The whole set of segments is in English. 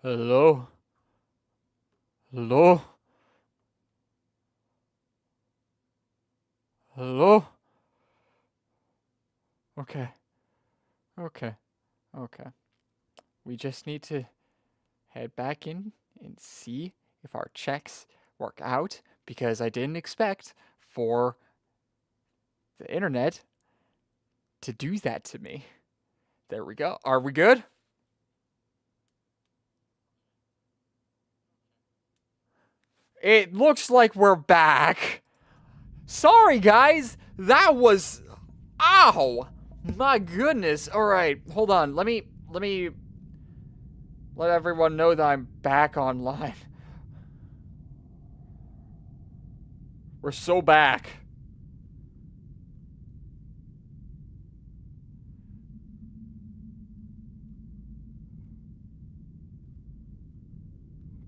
Hello? Hello? Hello? Okay. Okay. Okay. We just need to head back in and see if our checks work out because I didn't expect for the internet to do that to me. There we go. Are we good? It looks like we're back. Sorry, guys. That was. Ow! My goodness. All right, hold on. Let me let everyone know that I'm back online. We're so back.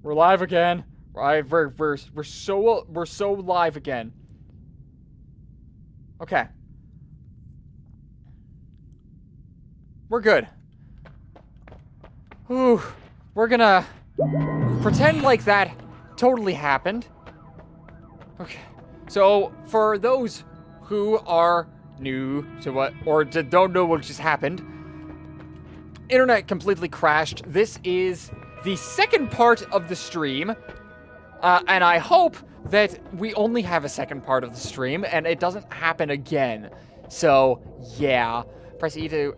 We're live again. Right, we're so live again. Okay. We're good. Ooh, we're gonna pretend like that totally happened. Okay. So, for those who are new to what, or don't know what just happened, internet completely crashed. This is the second part of the stream, and I hope that we only have a second part of the stream and it doesn't happen again. So, yeah. Press E to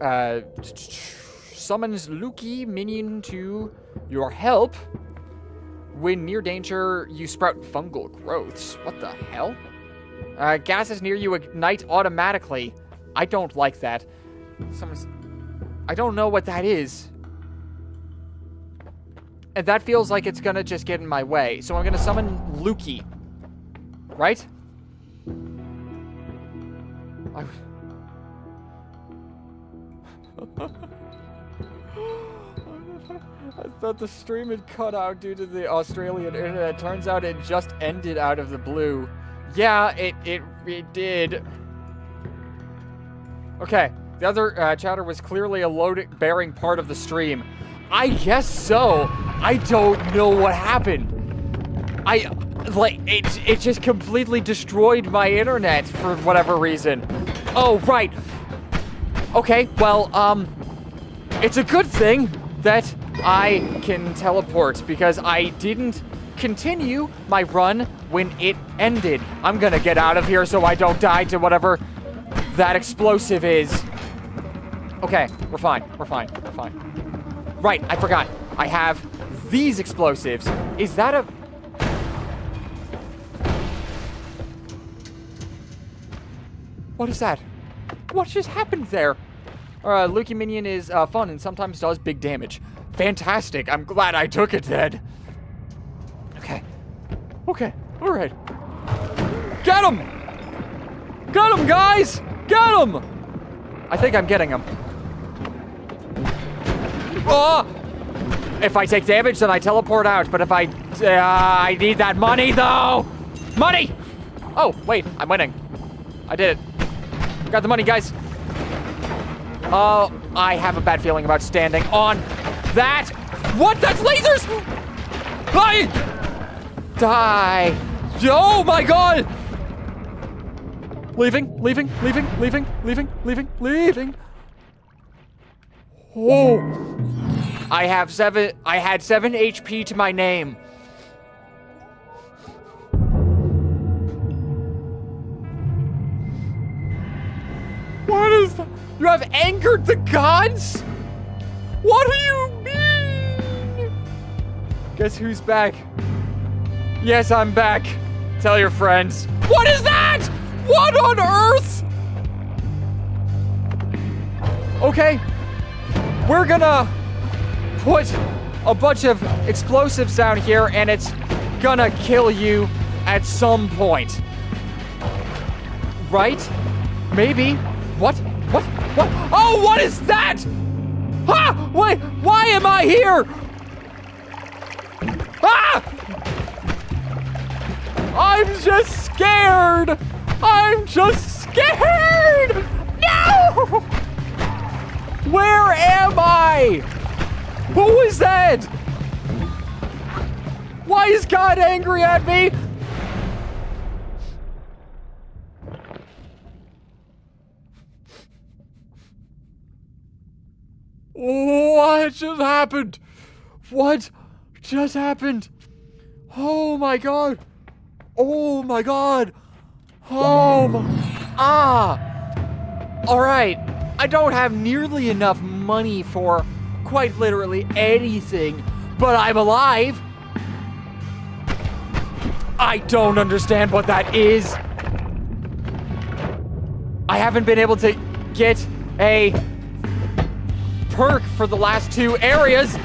summons Luki minion to your help. When near danger, you sprout fungal growths. What the hell? Gases near you ignite automatically. I don't like that. I don't know what that is. And that feels like it's gonna just get in my way. So I'm gonna summon Luki. Right? I thought the stream had cut out due to the Australian internet. Turns out it just ended out of the blue. Yeah, it did. Okay, the other chatter was clearly a load-bearing part of the stream. I guess so. I don't know what happened. It just completely destroyed my internet for whatever reason. Oh, right. Okay, well, it's a good thing that I can teleport because I didn't continue my run when it ended. I'm gonna get out of here so I don't die to whatever that explosive is. Okay, we're fine. Right, I forgot. I have these explosives. Is that a... What is that? What just happened there? Luki minion is fun and sometimes does big damage. Fantastic. I'm glad I took it then. Okay. All right. Get him! Get him, guys! Get him! I think I'm getting him. Oh! If I take damage, then I teleport out. But if I need that money, though! Money! Oh, wait. I'm winning. I did it. Got the money, guys. Oh, I have a bad feeling about standing on that. What? That's lasers! I die. Oh my god! Leaving. Oh. I had 7 HP to my name. What is that? You have angered the gods? What do you mean? Guess who's back? Yes, I'm back. Tell your friends. What is that? What on earth? Okay. We're gonna put a bunch of explosives down here and it's gonna kill you at some point. Right? Maybe. What? Oh, what is that? Ah! Wait, why am I here? Ah! I'm just scared. No! Where am I? Who is that? Why is God angry at me? What just happened? What just happened? Oh my god. Oh my god. Alright. I don't have nearly enough money for quite literally anything, but I'm alive. I don't understand what that is. I haven't been able to get a perk for the last 2 areas.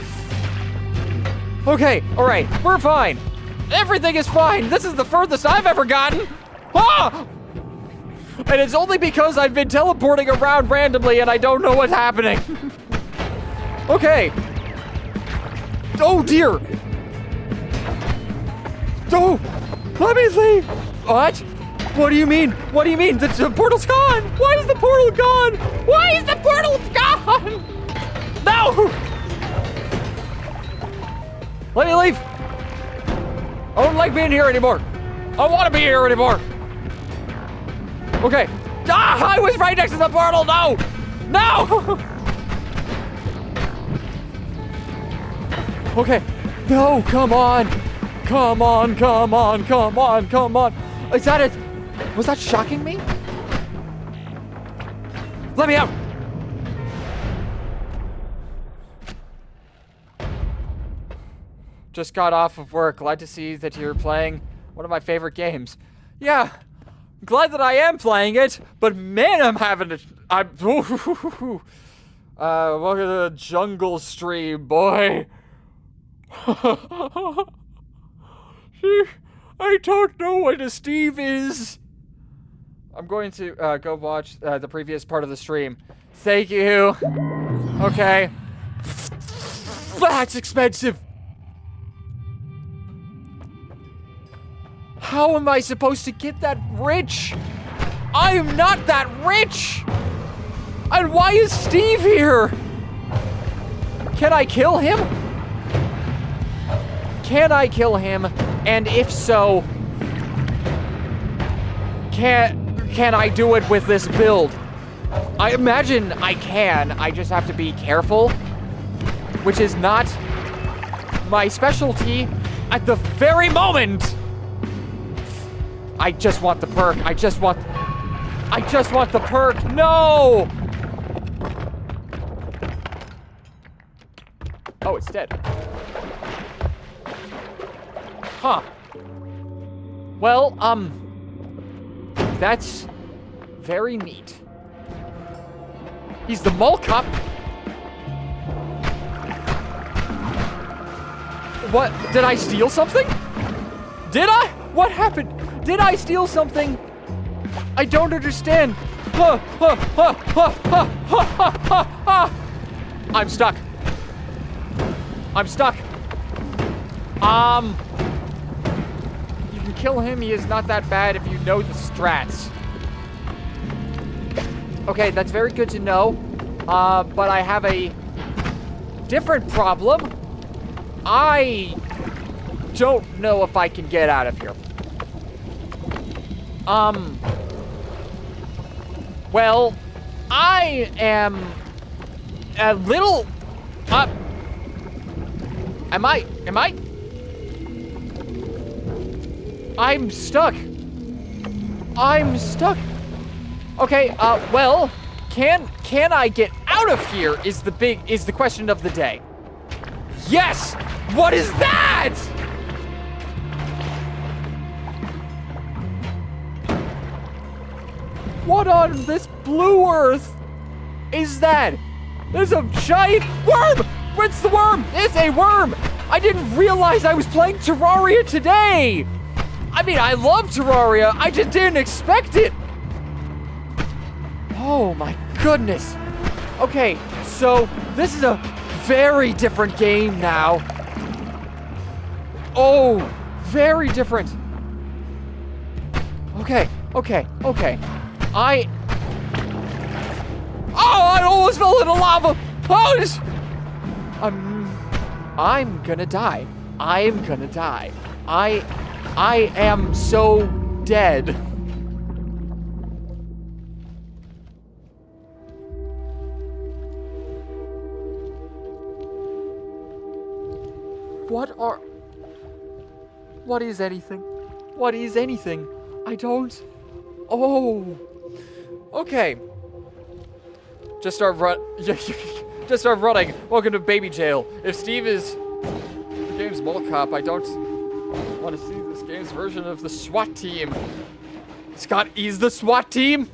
Okay, alright, we're fine. Everything is fine. This is the furthest I've ever gotten. Ah! And it's only because I've been teleporting around randomly and I don't know what's happening. Okay. Oh dear. Oh, let me leave. What? What do you mean? What do you mean? The portal's gone. Why is the portal gone? Why is the portal gone? No! Let me leave. I don't like being here anymore. I don't want to be here anymore. Okay. Ah, I was right next to the portal. No! No! Okay. No, come on. Come on, come on, come on, come on. Is that it? Was that shocking me? Let me out. Just got off of work. Glad to see that you're playing one of my favorite games. Yeah, glad that I am playing it, but man, I'm having a... welcome to the jungle stream, boy. I don't know what a Steve is. I'm going to go watch the previous part of the stream. Thank you. Okay. That's expensive. How am I supposed to get that rich? I am not that rich! And why is Steve here? Can I kill him? Can I kill him? And if so, can I do it with this build? I imagine I can. I just have to be careful, which is not my specialty at the very moment. I just want the perk. I just want the perk. No! Oh, it's dead. Huh. Well, that's very neat. He's the mole cop. What? Did I steal something? Did I? What happened? Did I steal something? I don't understand. I'm stuck. I'm stuck. You can kill him. He is not that bad if you know the strats. Okay, that's very good to know. But I have a different problem. I don't know if I can get out of here. Well, I am a little, am I? I'm stuck. Okay, well, can I get out of here is the question of the day. Yes! What is that? What on this blue earth is that? There's a giant worm! What's the worm? It's a worm! I didn't realize I was playing Terraria today! I mean, I love Terraria, I just didn't expect it! Oh my goodness. Okay, so this is a very different game now. Oh, very different. Okay. I almost fell into lava. Oh, I'm gonna die. I'm gonna die. I am so dead. What is anything? What is anything? I don't... Oh. Okay. Just start running. Welcome to baby jail. If Steve is the game's mall cop, I don't want to see this game's version of the SWAT team. Scott, he's the SWAT team?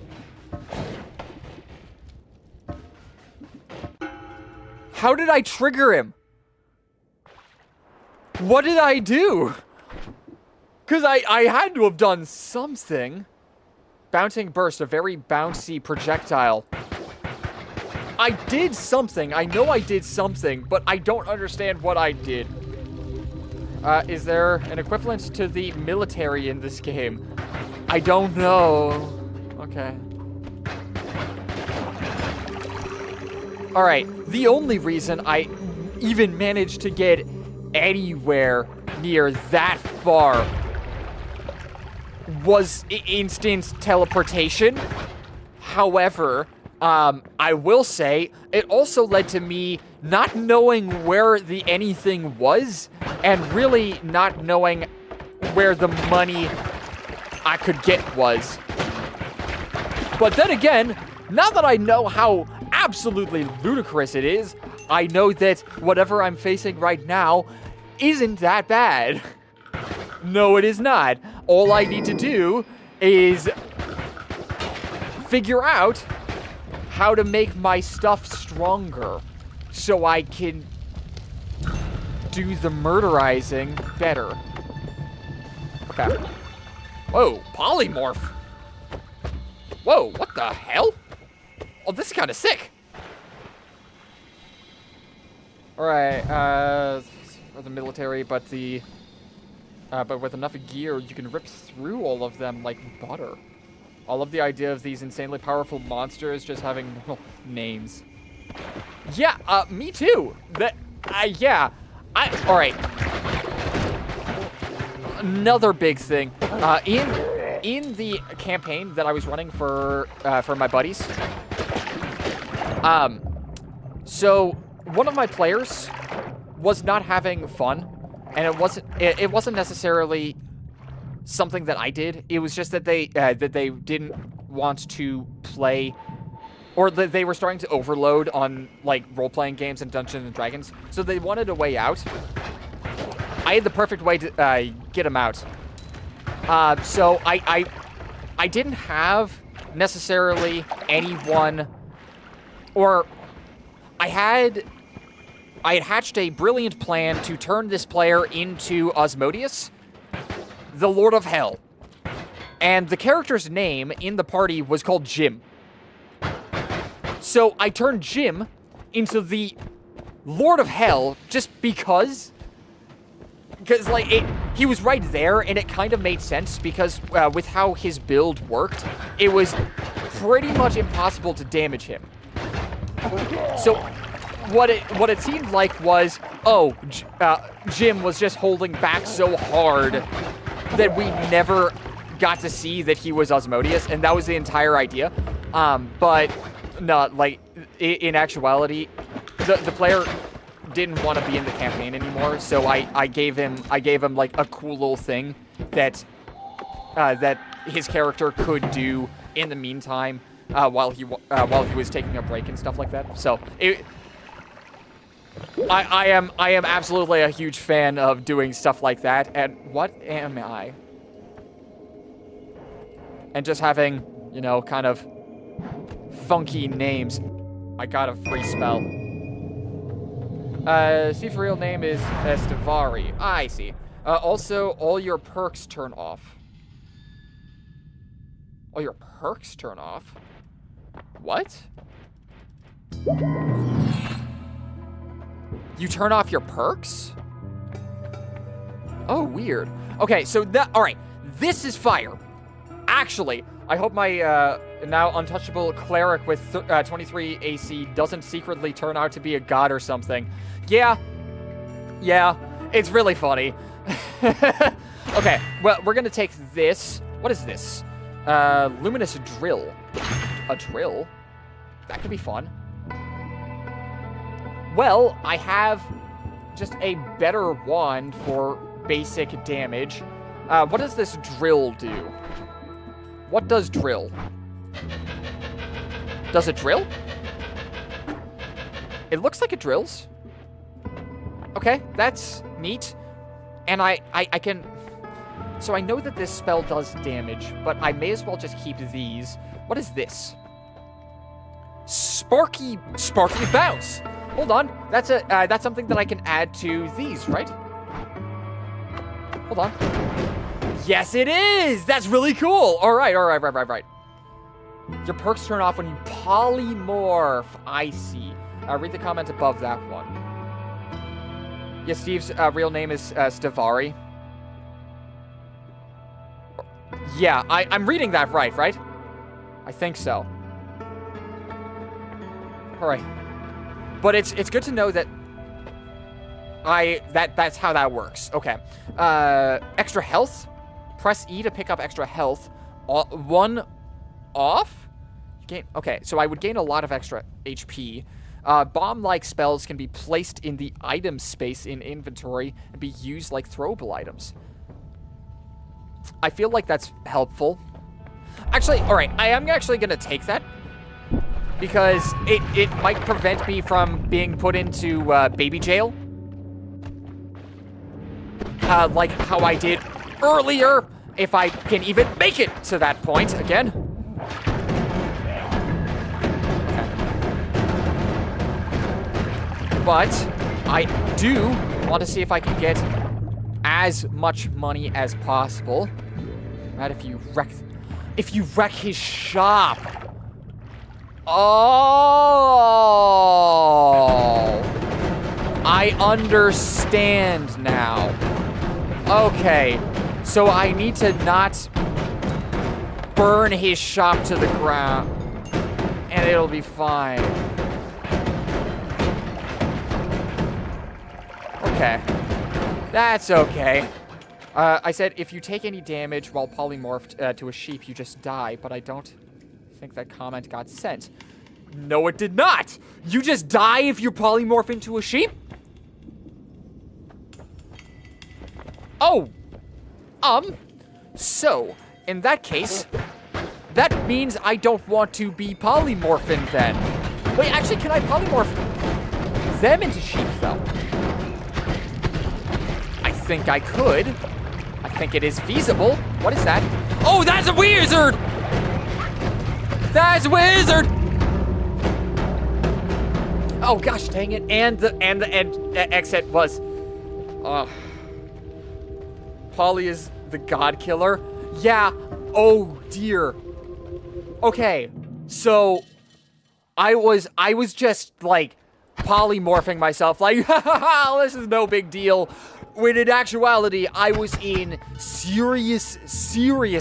How did I trigger him? What did I do? Because I had to have done something. Bouncing burst, a very bouncy projectile. I did something. I know I did something, but I don't understand what I did. Is there an equivalent to the military in this game? I don't know. Okay. Alright, the only reason I even managed to get anywhere near that far was instant teleportation. However, I will say, it also led to me not knowing where the anything was, and really not knowing where the money I could get was. But then again, now that I know how absolutely ludicrous it is, I know that whatever I'm facing right now isn't that bad. No, it is not. All I need to do is figure out how to make my stuff stronger so I can do the murderizing better. Okay. Whoa, polymorph. Whoa, what the hell? Oh, this is kind of sick. Alright, the military, but with enough gear, you can rip through all of them like butter. I love the idea of these insanely powerful monsters just having names. Yeah, me too. Yeah. Alright. Another big thing. In the campaign that I was running for my buddies. So one of my players was not having fun, and it wasn't necessarily something that I did. It was just that they didn't want to play, or that they were starting to overload on like role-playing games and Dungeons and Dragons. So they wanted a way out. I had the perfect way to get them out. So I didn't have necessarily anyone, or I had hatched a brilliant plan to turn this player into Osmodius, the Lord of Hell. And the character's name in the party was called Jim. So I turned Jim into the Lord of Hell just because like he was right there, and it kind of made sense because with how his build worked, it was pretty much impossible to damage him. So what it seemed like was, Jim was just holding back so hard that we never got to see that he was Osmodius, and that was the entire idea. But no, like in actuality, the player didn't want to be in the campaign anymore, so I gave him like a cool little thing that his character could do in the meantime while he was taking a break and stuff like that. So I am absolutely a huge fan of doing stuff like that. And what am I? And just having, kind of funky names. I got a free spell. Steve's real name is Estevari. I see. Also, all your perks turn off. All your perks turn off? What? You turn off your perks? Oh, weird. Okay, so alright. This is fire. Actually, I hope my now untouchable cleric with 23 AC doesn't secretly turn out to be a god or something. Yeah. It's really funny. Okay, well, we're gonna take this. What is this? Luminous drill. A drill? That could be fun. Well, I have just a better wand for basic damage. What does this drill do? What does drill? Does it drill? It looks like it drills. Okay, that's neat. And I can... So I know that this spell does damage, but I may as well just keep these. What is this? Sparkly bounce. Hold on. That's something that I can add to these, right? Hold on. Yes, it is! That's really cool! Alright. Your perks turn off when you polymorph. I see. Read the comment above that one. Yeah, Steve's real name is Stavari. Yeah, I'm reading that right? I think so. Alright. But it's good to know that that's how that works. Okay. Extra health. Press E to pick up extra health. One off? Okay, so I would gain a lot of extra HP. Bomb-like spells can be placed in the item space in inventory and be used like throwable items. I feel like that's helpful. Actually, alright, I am actually going to take that. Because it might prevent me from being put into baby jail. Like how I did earlier, if I can even make it to that point again. Okay. But I do want to see if I can get as much money as possible. Right, if you wreck his shop. Oh, I understand now. Okay, so I need to not burn his shop to the ground, and it'll be fine. Okay, that's okay. I said if you take any damage while polymorphed to a sheep, you just die, but I don't think that comment got sent. No, it did not! You just die if you polymorph into a sheep? Oh! So, in that case, that means I don't want to be polymorphing then. Wait, actually, can I polymorph them into sheep, though? I think I could. I think it is feasible. What is that? Oh, that's a wizard! That's a wizard! Oh gosh, dang it! And the exit was, Polly is the god killer. Yeah. Oh dear. Okay, so I was just like polymorphing myself, like, ha ha ha, this is no big deal. When in actuality, I was in serious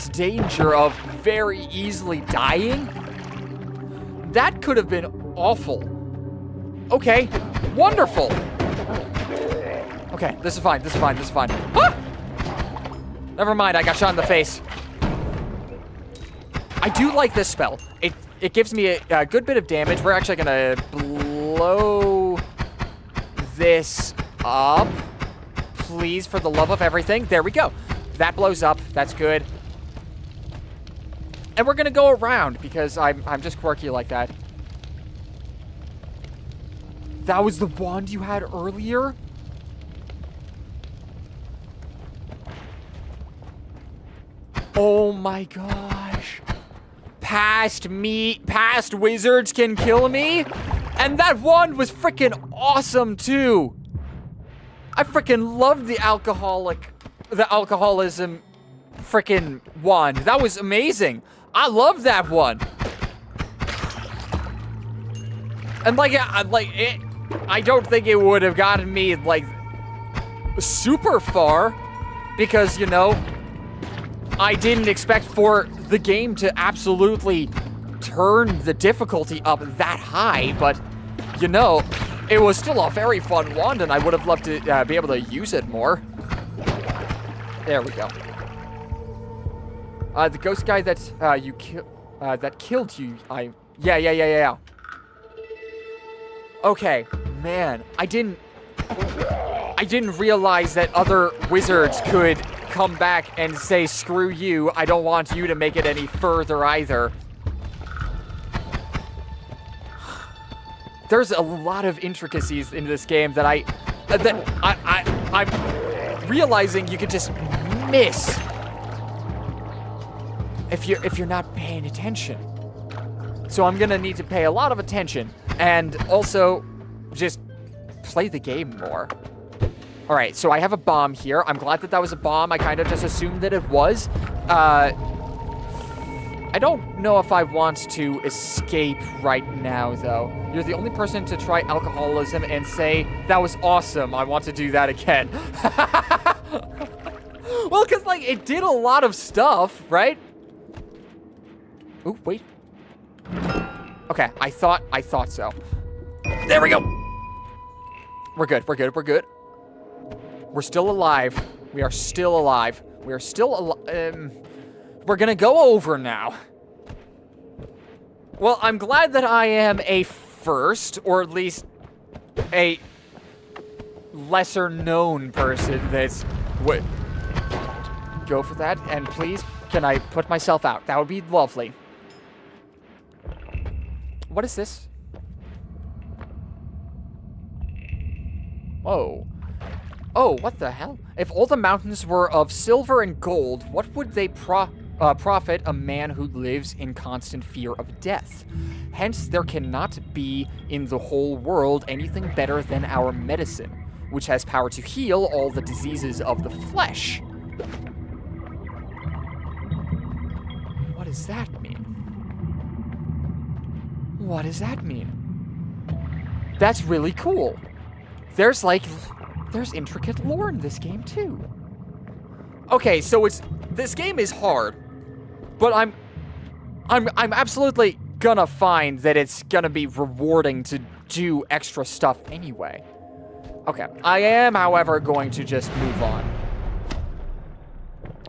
danger of very easily dying. That could have been awful. Okay, wonderful. Okay, this is fine. Ah! Never mind, I got shot in the face. I do like this spell. It gives me a good bit of damage. We're actually gonna blow this up. Please, for the love of everything. There we go. That blows up. That's good. And we're gonna go around because I'm just quirky like that. That was the wand you had earlier? Oh my gosh. Past wizards can kill me? And that wand was freaking awesome too. I freaking loved the alcoholism freaking wand. That was amazing. I love that one. And I don't think it would have gotten me like super far because, you know, I didn't expect for the game to absolutely turn the difficulty up that high, but you know, it was still a very fun wand, and I would have loved to be able to use it more. There we go. The ghost guy that that killed you. Yeah. Okay, man, I didn't realize that other wizards could come back and say, screw you, I don't want you to make it any further either. There's a lot of intricacies in this game that I'm realizing you could just miss if you're not paying attention. So I'm gonna need to pay a lot of attention and also just play the game more. All right, so I have a bomb here. I'm glad that was a bomb. I kind of just assumed that it was. I don't know if I want to escape right now, though. You're the only person to try alcoholism and say, that was awesome, I want to do that again. Well, because, like, it did a lot of stuff, right? Ooh, wait. Okay, I thought so. There we go. We're good. We're still alive. We are still alive. We are still alive. We're gonna go over now. Well, I'm glad that I am a first, or at least a lesser known person that's... Wait. Go for that, and please, can I put myself out? That would be lovely. What is this? Whoa. Oh, what the hell? If all the mountains were of silver and gold, what would they profit a man who lives in constant fear of death? Hence, there cannot be in the whole world anything better than our medicine, which has power to heal all the diseases of the flesh. What does that mean? What does that mean? That's really cool. There's intricate lore in this game too. Okay, so this game is hard, but I'm absolutely gonna find that it's gonna be rewarding to do extra stuff anyway. Okay, I am, however, going to just move on.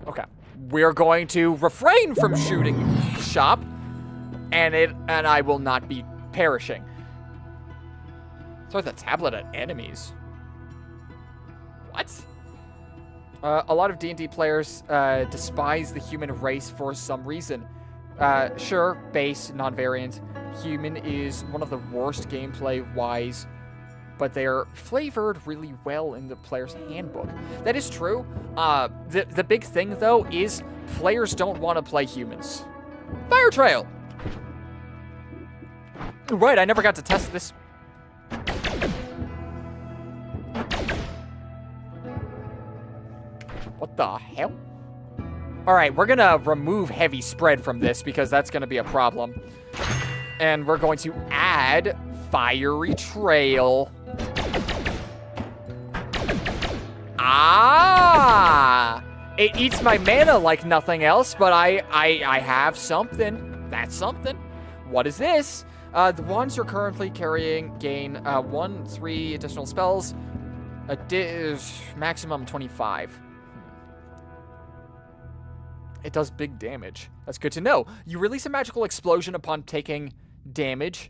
Okay, we're going to refrain from shooting shop, and I will not be perishing. Throw the tablet at enemies. What? A lot of D&D players despise the human race for some reason. Sure, base, non-variant. Human is one of the worst gameplay-wise, but they're flavored really well in the player's handbook. That is true. The big thing, though, is players don't want to play humans. Fire trail! Right, I never got to test this. What the hell? All right, we're gonna remove heavy spread from this because that's gonna be a problem. And we're going to add fiery trail. Ah! It eats my mana like nothing else, but I have something. That's something. What is this? The wands you're currently carrying gain 3 additional spells. Maximum 25. It does big damage. That's good to know. You release a magical explosion upon taking damage.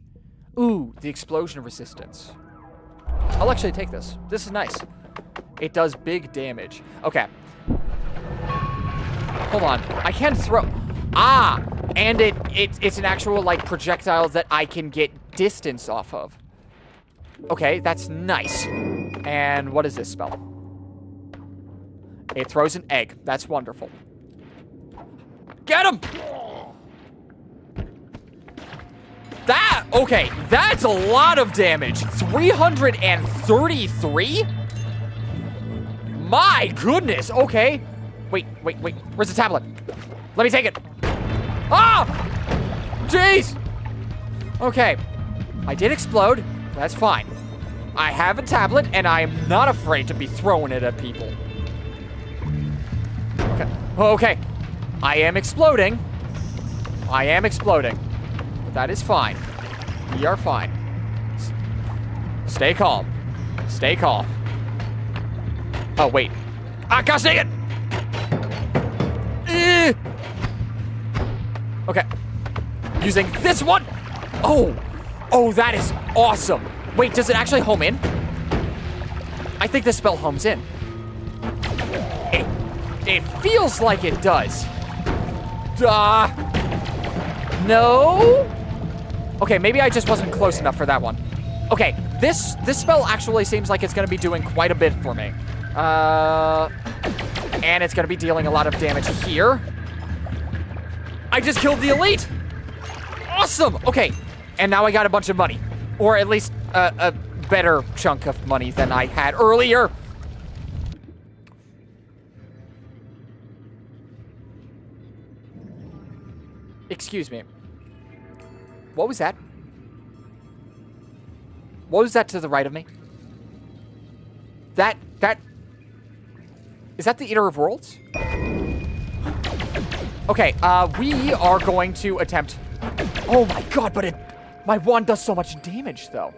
Ooh, the explosion resistance. I'll actually take this. This is nice. It does big damage. Okay. Hold on. I can throw... Ah! And it's an actual, like, projectile that I can get distance off of. Okay, that's nice. And what is this spell? It throws an egg. That's wonderful. Get him! Okay, that's a lot of damage. 333? My goodness, okay. Wait, where's the tablet? Let me take it. Ah! Jeez! Okay, I did explode, that's fine. I have a tablet, and I am not afraid to be throwing it at people. Okay. I am exploding. But that is fine. We are fine. Stay calm. Stay calm. Oh, wait. Ah, gosh dang it! Okay. Using this one. Oh. Oh, that is awesome. Wait, does it actually home in? I think this spell homes in. It feels like it does. No? Okay, maybe I just wasn't close enough for that one. Okay, this spell actually seems like it's going to be doing quite a bit for me. And it's going to be dealing a lot of damage here. I just killed the elite. Awesome. Okay, and now I got a bunch of money. Or at least a better chunk of money than I had earlier. Excuse me. What was that? What was that to the right of me? That... Is that the Eater of Worlds? Okay, we are going to attempt... Oh my god, but my wand does so much damage, though.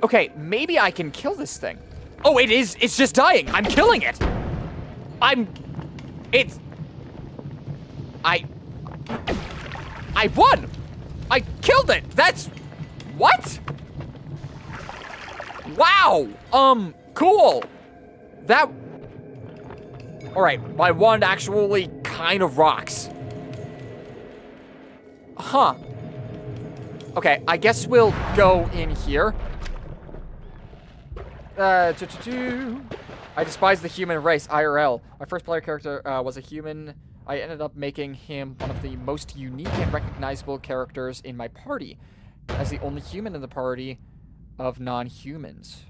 Okay, maybe I can kill this thing. Oh, it is. It's just dying. I'm killing it. I won. I killed it. That's... What? Wow. Cool. That... Alright, my wand actually kind of rocks. Huh. Okay, I guess we'll go in here. I despise the human race, IRL. My first player character was a human. I ended up making him one of the most unique and recognizable characters in my party, as the only human in the party of non-humans.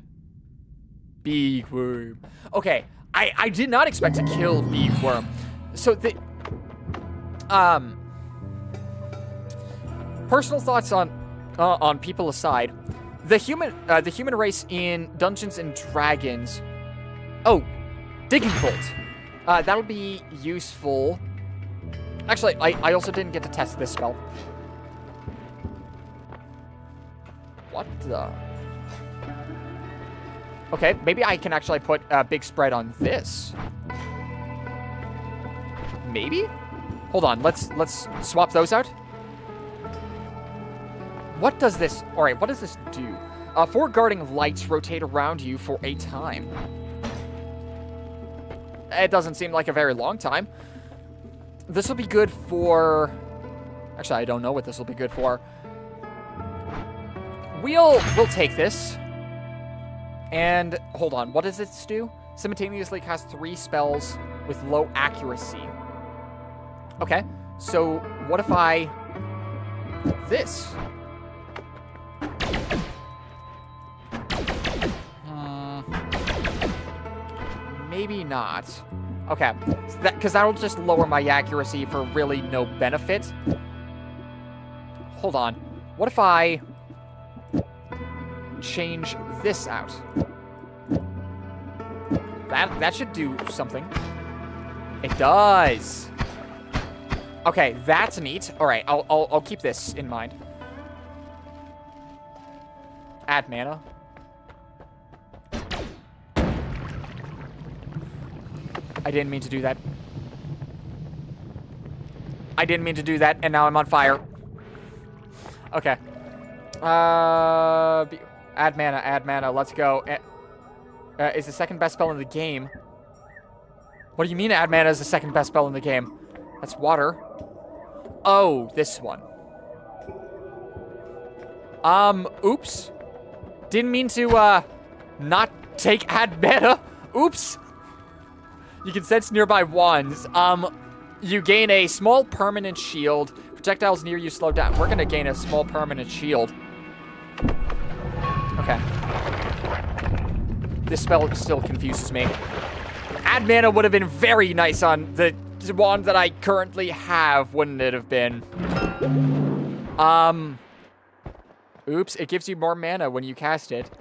Big worm. Okay, I did not expect to kill Big Worm. So the personal thoughts on people aside, the human race in Dungeons and Dragons. Oh, Digging Bolt. That'll be useful. Actually, I also didn't get to test this spell. What the? Okay, maybe I can actually put a big spread on this. Maybe? Hold on, let's swap those out. What does this... Alright, what does this do? 4 guarding lights rotate around you for a time. It doesn't seem like a very long time. This will be good for... Actually, I don't know what this will be good for. We'll take this. And, hold on, what does this do? Simultaneously cast 3 spells with low accuracy. Okay, so what if I... This? Maybe not. Okay, because that'll just lower my accuracy for really no benefit. Hold on. What if I change this out? That should do something. It does. Okay, that's neat. All right, I'll keep this in mind. Add mana. I didn't mean to do that. I didn't mean to do that, and now I'm on fire. Okay. Add mana, let's go. Is the second best spell in the game. What do you mean add mana is the second best spell in the game? That's water. Oh, this one. Oops. Didn't mean to, not take add mana. Oops. You can sense nearby wands. You gain a small permanent shield. Projectiles near you slow down. We're gonna gain a small permanent shield. Okay. This spell still confuses me. Add mana would have been very nice on the wand that I currently have, wouldn't it have been? Oops, it gives you more mana when you cast it.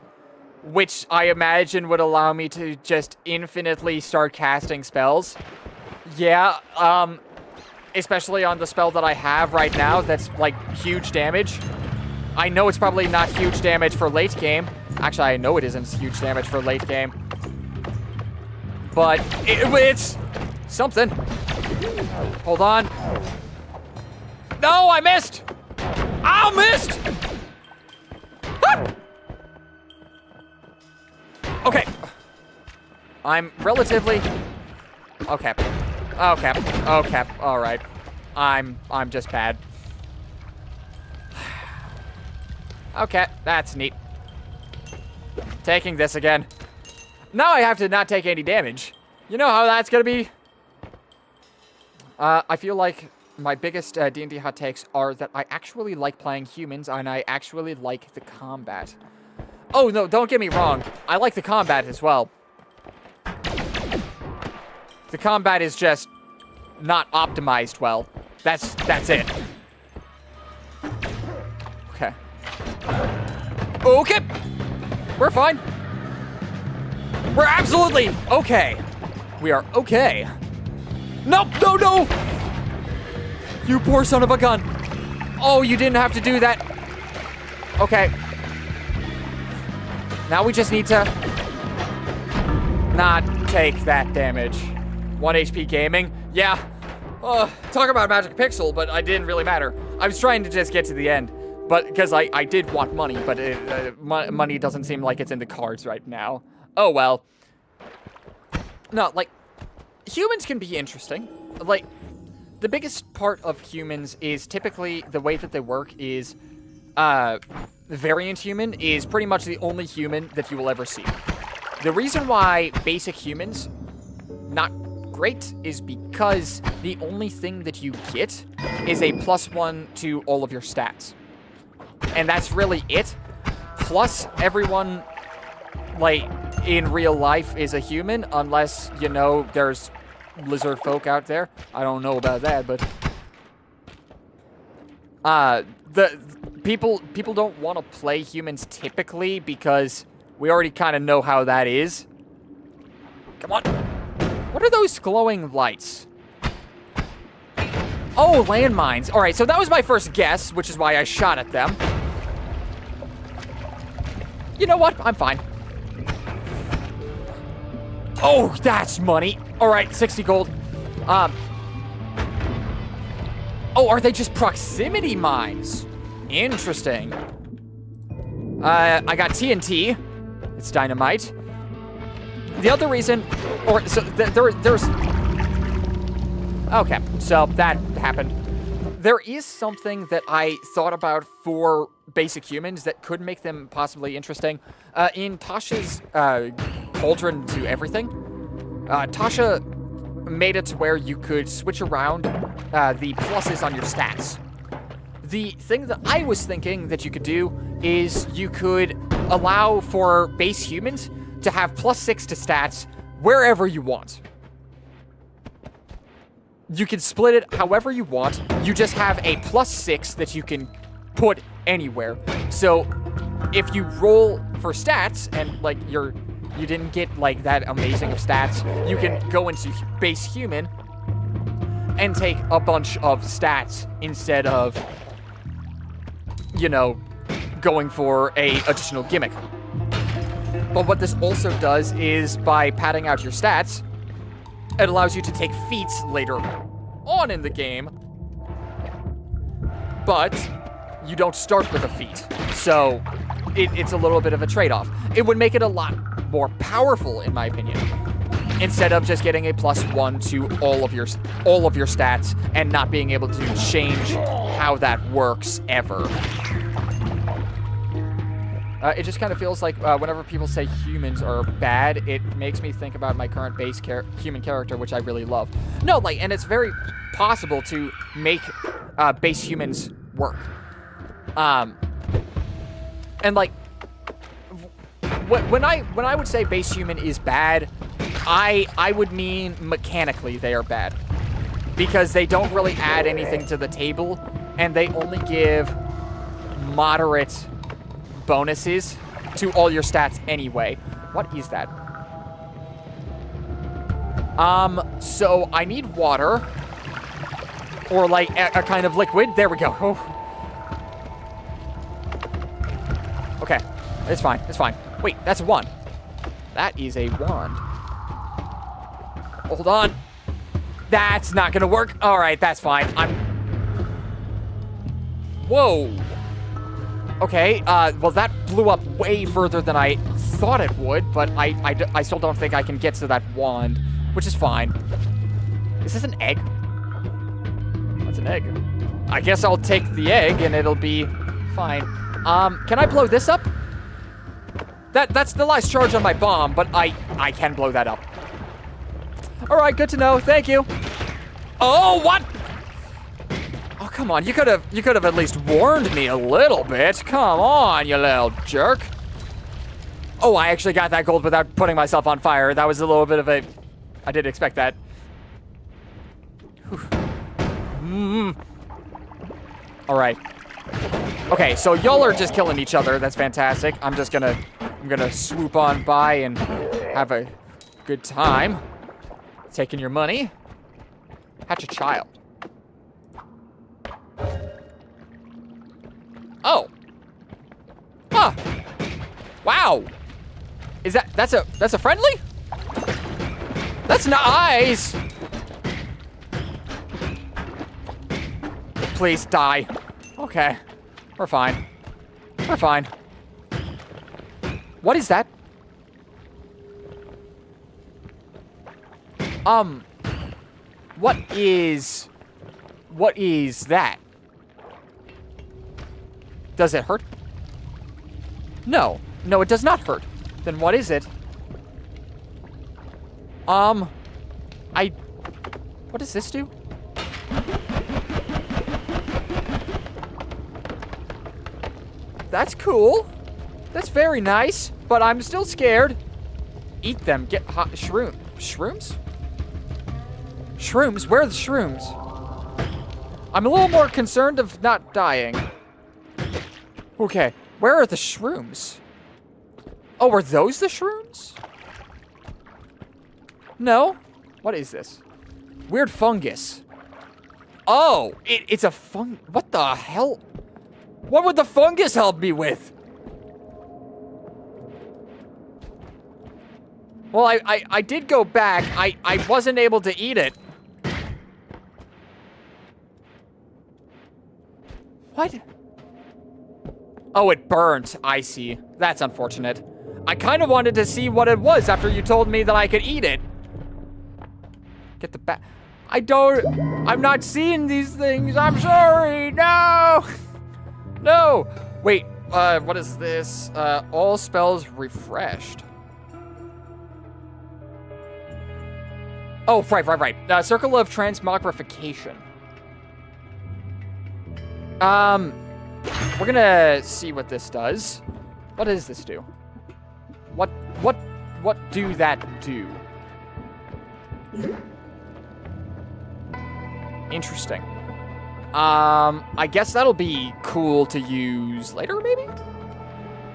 Which I imagine would allow me to just infinitely start casting spells. Yeah, especially on the spell that I have right now that's, like, huge damage. I know it's probably not huge damage for late game. Actually, I know it isn't huge damage for late game. But it's something. Hold on. No, I missed. I missed. Ah! Okay. I'm relatively... Okay. Okay. All right. I'm just bad. Okay, that's neat. Taking this again. Now I have to not take any damage. You know how that's gonna be? I feel like my biggest D&D hot takes are that I actually like playing humans and I actually like the combat. Oh, no, don't get me wrong. I like the combat as well. The combat is just not optimized well. That's it. Okay. Okay. We're fine. We're absolutely okay. We are okay. Nope, no. You poor son of a gun. Oh, you didn't have to do that. Okay. Now we just need to not take that damage. 1 HP gaming. Yeah. Talk about Magic Pixel, but it didn't really matter. I was trying to just get to the end. But because I did want money, but money doesn't seem like it's in the cards right now. Oh, well. No, like, humans can be interesting. Like, the biggest part of humans is typically the way that they work is, variant human is pretty much the only human that you will ever see. The reason why basic humans, not great, is because the only thing that you get is a +1 to all of your stats. And that's really it. Plus, everyone, like, in real life is a human, unless, you know, there's lizard folk out there. I don't know about that, but... the people don't want to play humans typically because we already kind of know how that is. Come on. What are those glowing lights? Oh, landmines. All right, so that was my first guess, which is why I shot at them. You know what? I'm fine. Oh, that's money. All right, 60 gold. Oh, are they just proximity mines? Interesting. I got TNT. It's dynamite. The other reason, or so there's. Okay, so that happened. There is something that I thought about for basic humans that could make them possibly interesting. In Tasha's Cauldron to Everything, Tasha made it to where you could switch around the pluses on your stats. The thing that I was thinking that you could do is you could allow for base humans to have +6 to stats wherever you want. You can split it however you want. You just have a +6 that you can put anywhere. So if you roll for stats and like you didn't get like that amazing of stats, you can go into base human and take a bunch of stats instead of, you know, going for a additional gimmick. But what this also does is by padding out your stats, it allows you to take feats later on in the game, but you don't start with a feat. So it's a little bit of a trade-off. It would make it a lot more powerful, in my opinion, instead of just getting a +1 to all of your stats and not being able to change how that works ever. It just kind of feels like whenever people say humans are bad, it makes me think about my current base human character, which I really love. No, like, and it's very possible to make base humans work. And like, when I would say base human is bad, I would mean mechanically they are bad, because they don't really add anything to the table, and they only give moderate bonuses to all your stats anyway. What is that? So I need water, or like a kind of liquid. There we go. Oh. It's fine. It's fine. Wait, that's a wand. That is a wand. Hold on. That's not gonna work. All right, that's fine. Whoa. Okay, well, that blew up way further than I thought it would, but I still don't think I can get to that wand, which is fine. Is this an egg? That's an egg. I guess I'll take the egg and it'll be fine. Can I blow this up? That's the last charge on my bomb, but I can blow that up. All right, good to know. Thank you. Oh, what? Oh, come on. You could have at least warned me a little bit. Come on, you little jerk. Oh, I actually got that gold without putting myself on fire. That was a little bit of a... I didn't expect that. All right. Okay, so y'all are just killing each other. That's fantastic. I'm gonna swoop on by and have a good time. Taking your money. Hatch a child. Oh. Huh. Wow. That's a friendly? That's nice. Please die. Okay. We're fine. We're fine. What is that? What is that? Does it hurt? No. No, it does not hurt. Then what is it? What does this do? That's cool. That's very nice, but I'm still scared. Eat them. Get hot shrooms? Shrooms? Where are the shrooms? I'm a little more concerned of not dying. Okay, where are the shrooms? Oh, are those the shrooms? No? What is this? Weird fungus. Oh, it's a what the hell? What would the fungus help me with? Well, I did go back. I wasn't able to eat it. What? Oh, it burnt. I see. That's unfortunate. I kind of wanted to see what it was after you told me that I could eat it. Get the back. I'm not seeing these things. I'm sorry. No. No. Wait, what is this? All spells refreshed. Oh, right. Circle of Transmogrification. We're gonna see what this does. What does this do? What do that do? Interesting. I guess that'll be cool to use later, maybe?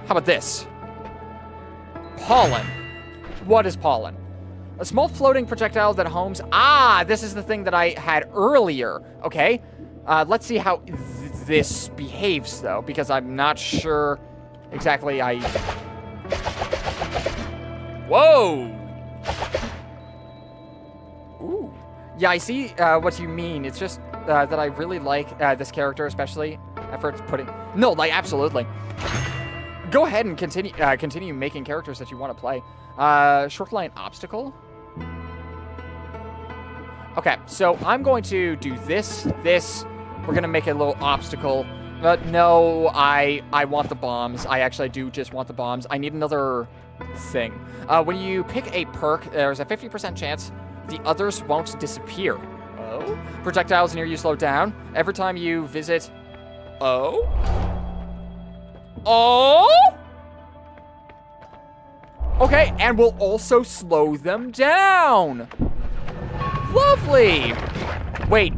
How about this? Pollen. What is pollen? A small floating projectile that homes... Ah, this is the thing that I had earlier. Okay. Let's see how this behaves, though, because I'm not sure exactly Whoa! Ooh. Yeah, I see what you mean. It's just that I really like this character, especially after it's putting... No, like, absolutely. Go ahead and continue making characters that you want to play. Short line obstacle. Okay, so I'm going to do this. We're going to make a little obstacle. But no, I want the bombs. I actually do just want the bombs. I need another thing. When you pick a perk, there's a 50% chance the others won't disappear. Oh? Projectiles near you slow down. Every time you visit... Oh? Oh? Okay, and we'll also slow them down. Lovely. Wait.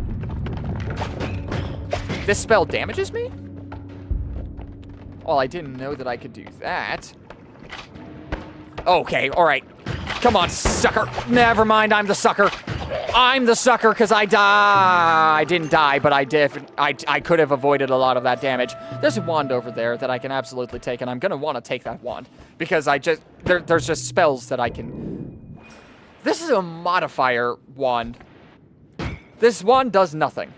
This spell damages me? Well, I didn't know that I could do that. Okay, all right. Come on, sucker. Never mind, I'm the sucker. I'm the sucker because I didn't die, but I could have avoided a lot of that damage. There's a wand over there that I can absolutely take, and I'm going to want to take that wand because there's just spells that I can... This is a modifier wand. This wand does nothing.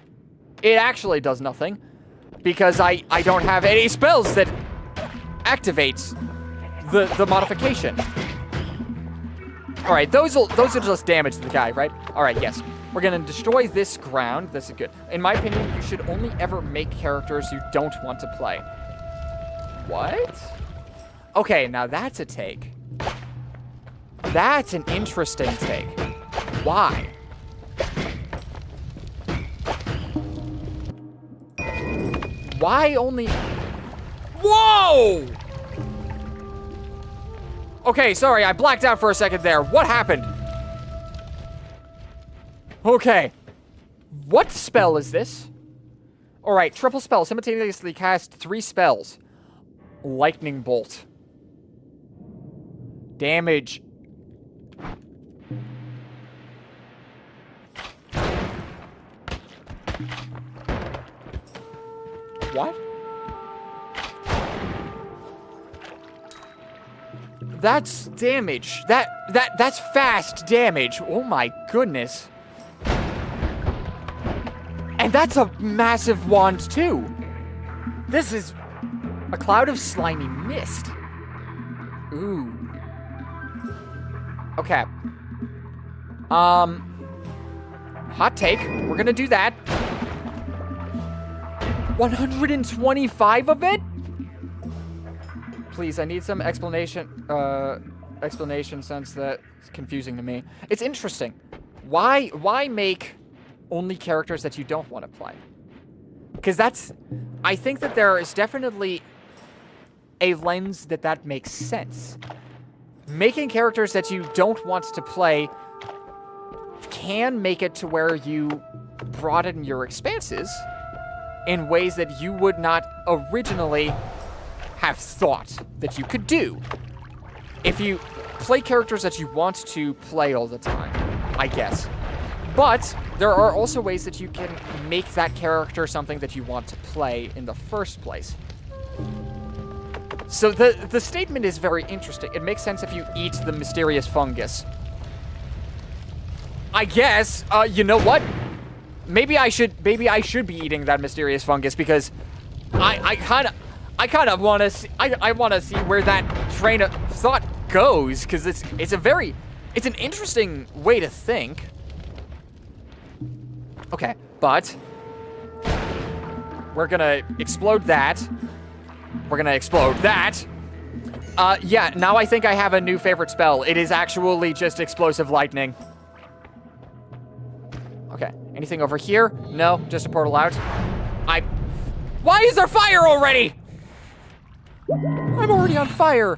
It actually does nothing because I don't have any spells that activates the modification. All right, those will just damage the guy, right? All right, yes. We're going to destroy this ground. This is good. In my opinion, you should only ever make characters you don't want to play. What? Okay, now that's a take. That's an interesting take. Why? Why only... Whoa! Okay, sorry, I blacked out for a second there. What happened? Okay. What spell is this? Alright, triple spell. Simultaneously cast 3 spells. Lightning bolt. Damage. What? That's damage. That's fast damage. Oh my goodness. And that's a massive wand too. This is a cloud of slimy mist. Ooh. Okay. Hot take. We're gonna do that. 125 of it? Please, I need some explanation since that's confusing to me. It's interesting. Why make only characters that you don't want to play? Because I think that there is definitely a lens that makes sense. Making characters that you don't want to play can make it to where you broaden your expanses in ways that you would not originally have thought that you could do. If you play characters that you want to play all the time, I guess. But there are also ways that you can make that character something that you want to play in the first place. So the statement is very interesting. It makes sense if you eat the mysterious fungus. I guess, you know what? Maybe I should be eating that mysterious fungus because I kind of want to see, I want to see where that train of thought goes because it's an interesting way to think. Okay, but we're gonna explode that. We're gonna explode that. Yeah, now I think I have a new favorite spell. It is actually just explosive lightning. Okay, anything over here? No, just a portal out. Why is there fire already? I'm already on fire.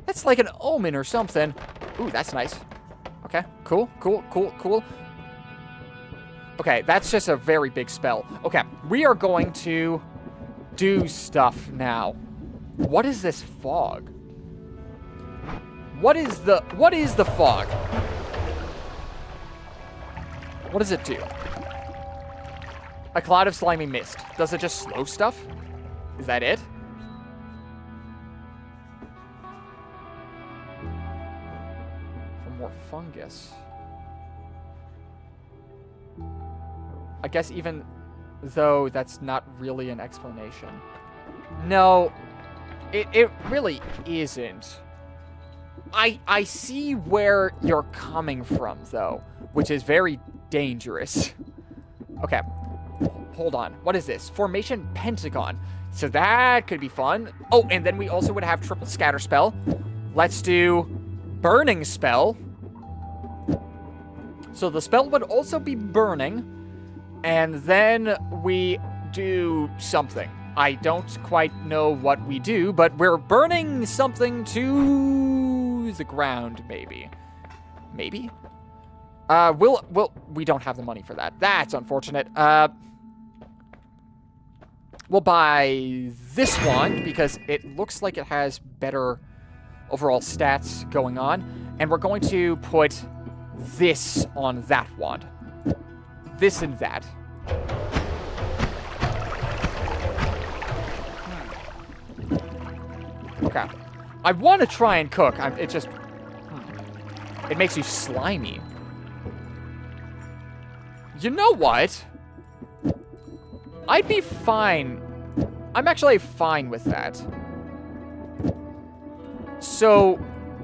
That's like an omen or something. Ooh, that's nice. Okay, cool. Okay, that's just a very big spell. Okay, we are going to do stuff now. What is this fog? What is the fog? What does it do? A cloud of slimy mist. Does it just slow stuff? Is that it? For more fungus. I guess even though that's not really an explanation. No, it really isn't. I see where you're coming from, though, which is very dangerous. Okay, hold on. What is this? Formation Pentagon. So that could be fun. Oh, and then we also would have triple scatter spell. Let's do burning spell. So the spell would also be burning. And then we do something. I don't quite know what we do, but we're burning something to the ground, maybe. Maybe? We don't have the money for that. That's unfortunate. We'll buy this one because it looks like it has better overall stats going on. And we're going to put this on that wand. This and that. Okay. I want to try and cook. It just... It makes you slimy. You know what? I'd be fine. I'm actually fine with that. So,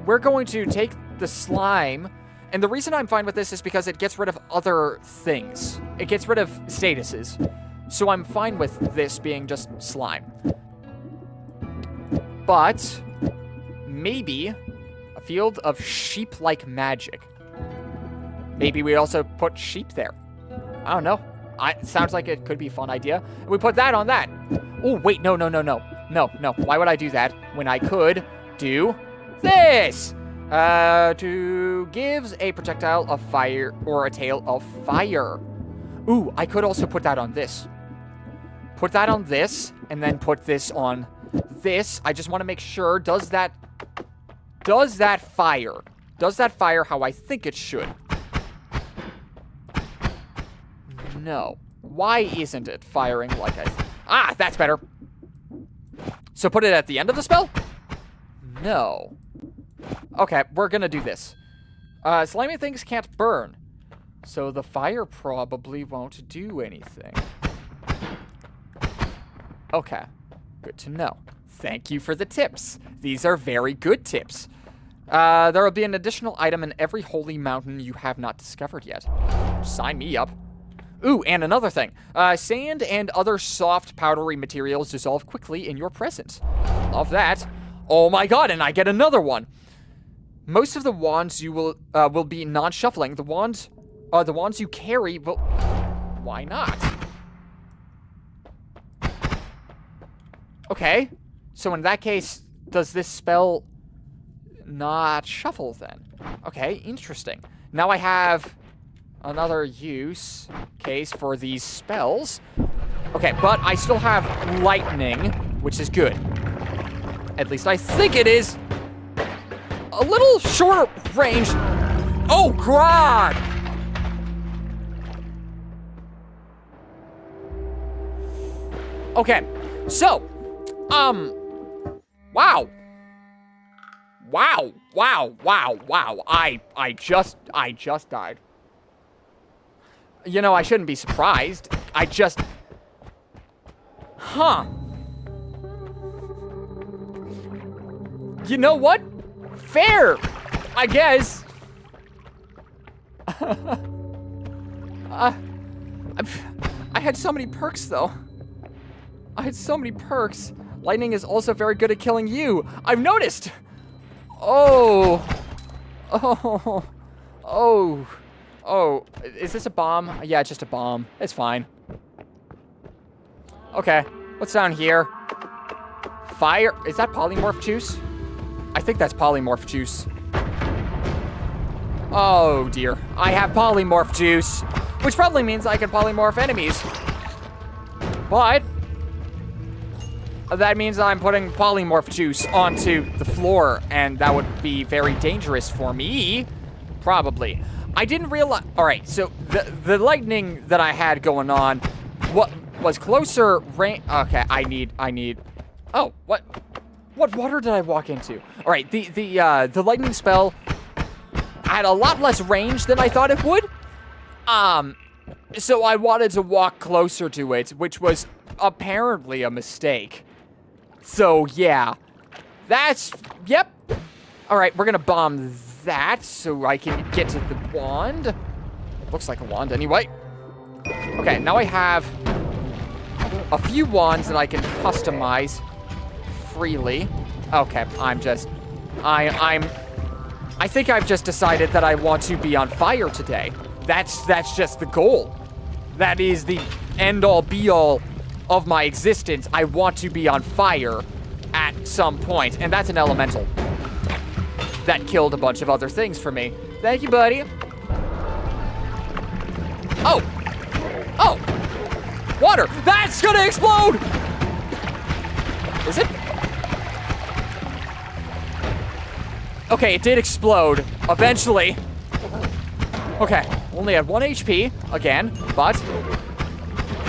we're going to take the slime, and the reason I'm fine with this is because it gets rid of other things. It gets rid of statuses. So I'm fine with this being just slime. But, maybe a field of sheep-like magic. Maybe we also put sheep there. I don't know. It sounds like it could be a fun idea. We put that on that. Oh, wait, no. No. Why would I do that when I could do this? To gives a projectile of fire or a tail of fire. Ooh, I could also put that on this. Put that on this, and then put this on this. I just want to make sure, does that fire? Does that fire how I think it should? No. Why isn't it firing like I that's better. So put it at the end of the spell? No. Okay, we're gonna do this. Slimy things can't burn. So the fire probably won't do anything. Okay. Good to know. Thank you for the tips. These are very good tips. There will be an additional item in every holy mountain you have not discovered yet. Sign me up. Ooh, and another thing. Sand and other soft, powdery materials dissolve quickly in your presence. Love that. Oh my god, and I get another one. Most of the wands you will be non-shuffling. The wands you carry will... Why not? Okay. So in that case, does this spell not shuffle then? Okay, interesting. Now I have another use case for these spells. Okay, but I still have lightning, which is good. At least I think it is. A little shorter range. Oh, God! Okay, so, wow. Wow. I just died. You know, I shouldn't be surprised. Huh. You know what? Fair, I guess. I had so many perks, though. I had so many perks. Lightning is also very good at killing you. I've noticed. Oh. Is this a bomb? Yeah, it's just a bomb. It's fine. Okay, what's down here? Fire. Is that polymorph juice? I think that's polymorph juice. Oh dear. I have polymorph juice, which probably means I can polymorph enemies. But that means I'm putting polymorph juice onto the floor, and that would be very dangerous for me. Probably. I didn't realize... Alright, so the lightning that I had going on, what was closer range... Okay, I need... Oh, what water did I walk into? Alright, the lightning spell had a lot less range than I thought it would. So I wanted to walk closer to it, which was apparently a mistake. So, yeah. Yep. Alright, we're gonna bomb that so I can get to the wand. It looks like a wand anyway. Okay, now I have a few wands that I can customize freely. Okay, I think I've just decided that I want to be on fire today. That's just the goal. That is the end-all be-all of my existence. I want to be on fire at some point, and that's an elemental that killed a bunch of other things for me. Thank you, buddy. Oh! Water! That's gonna explode! Is it? Okay, it did explode. Eventually. Okay, only at 1 HP again, but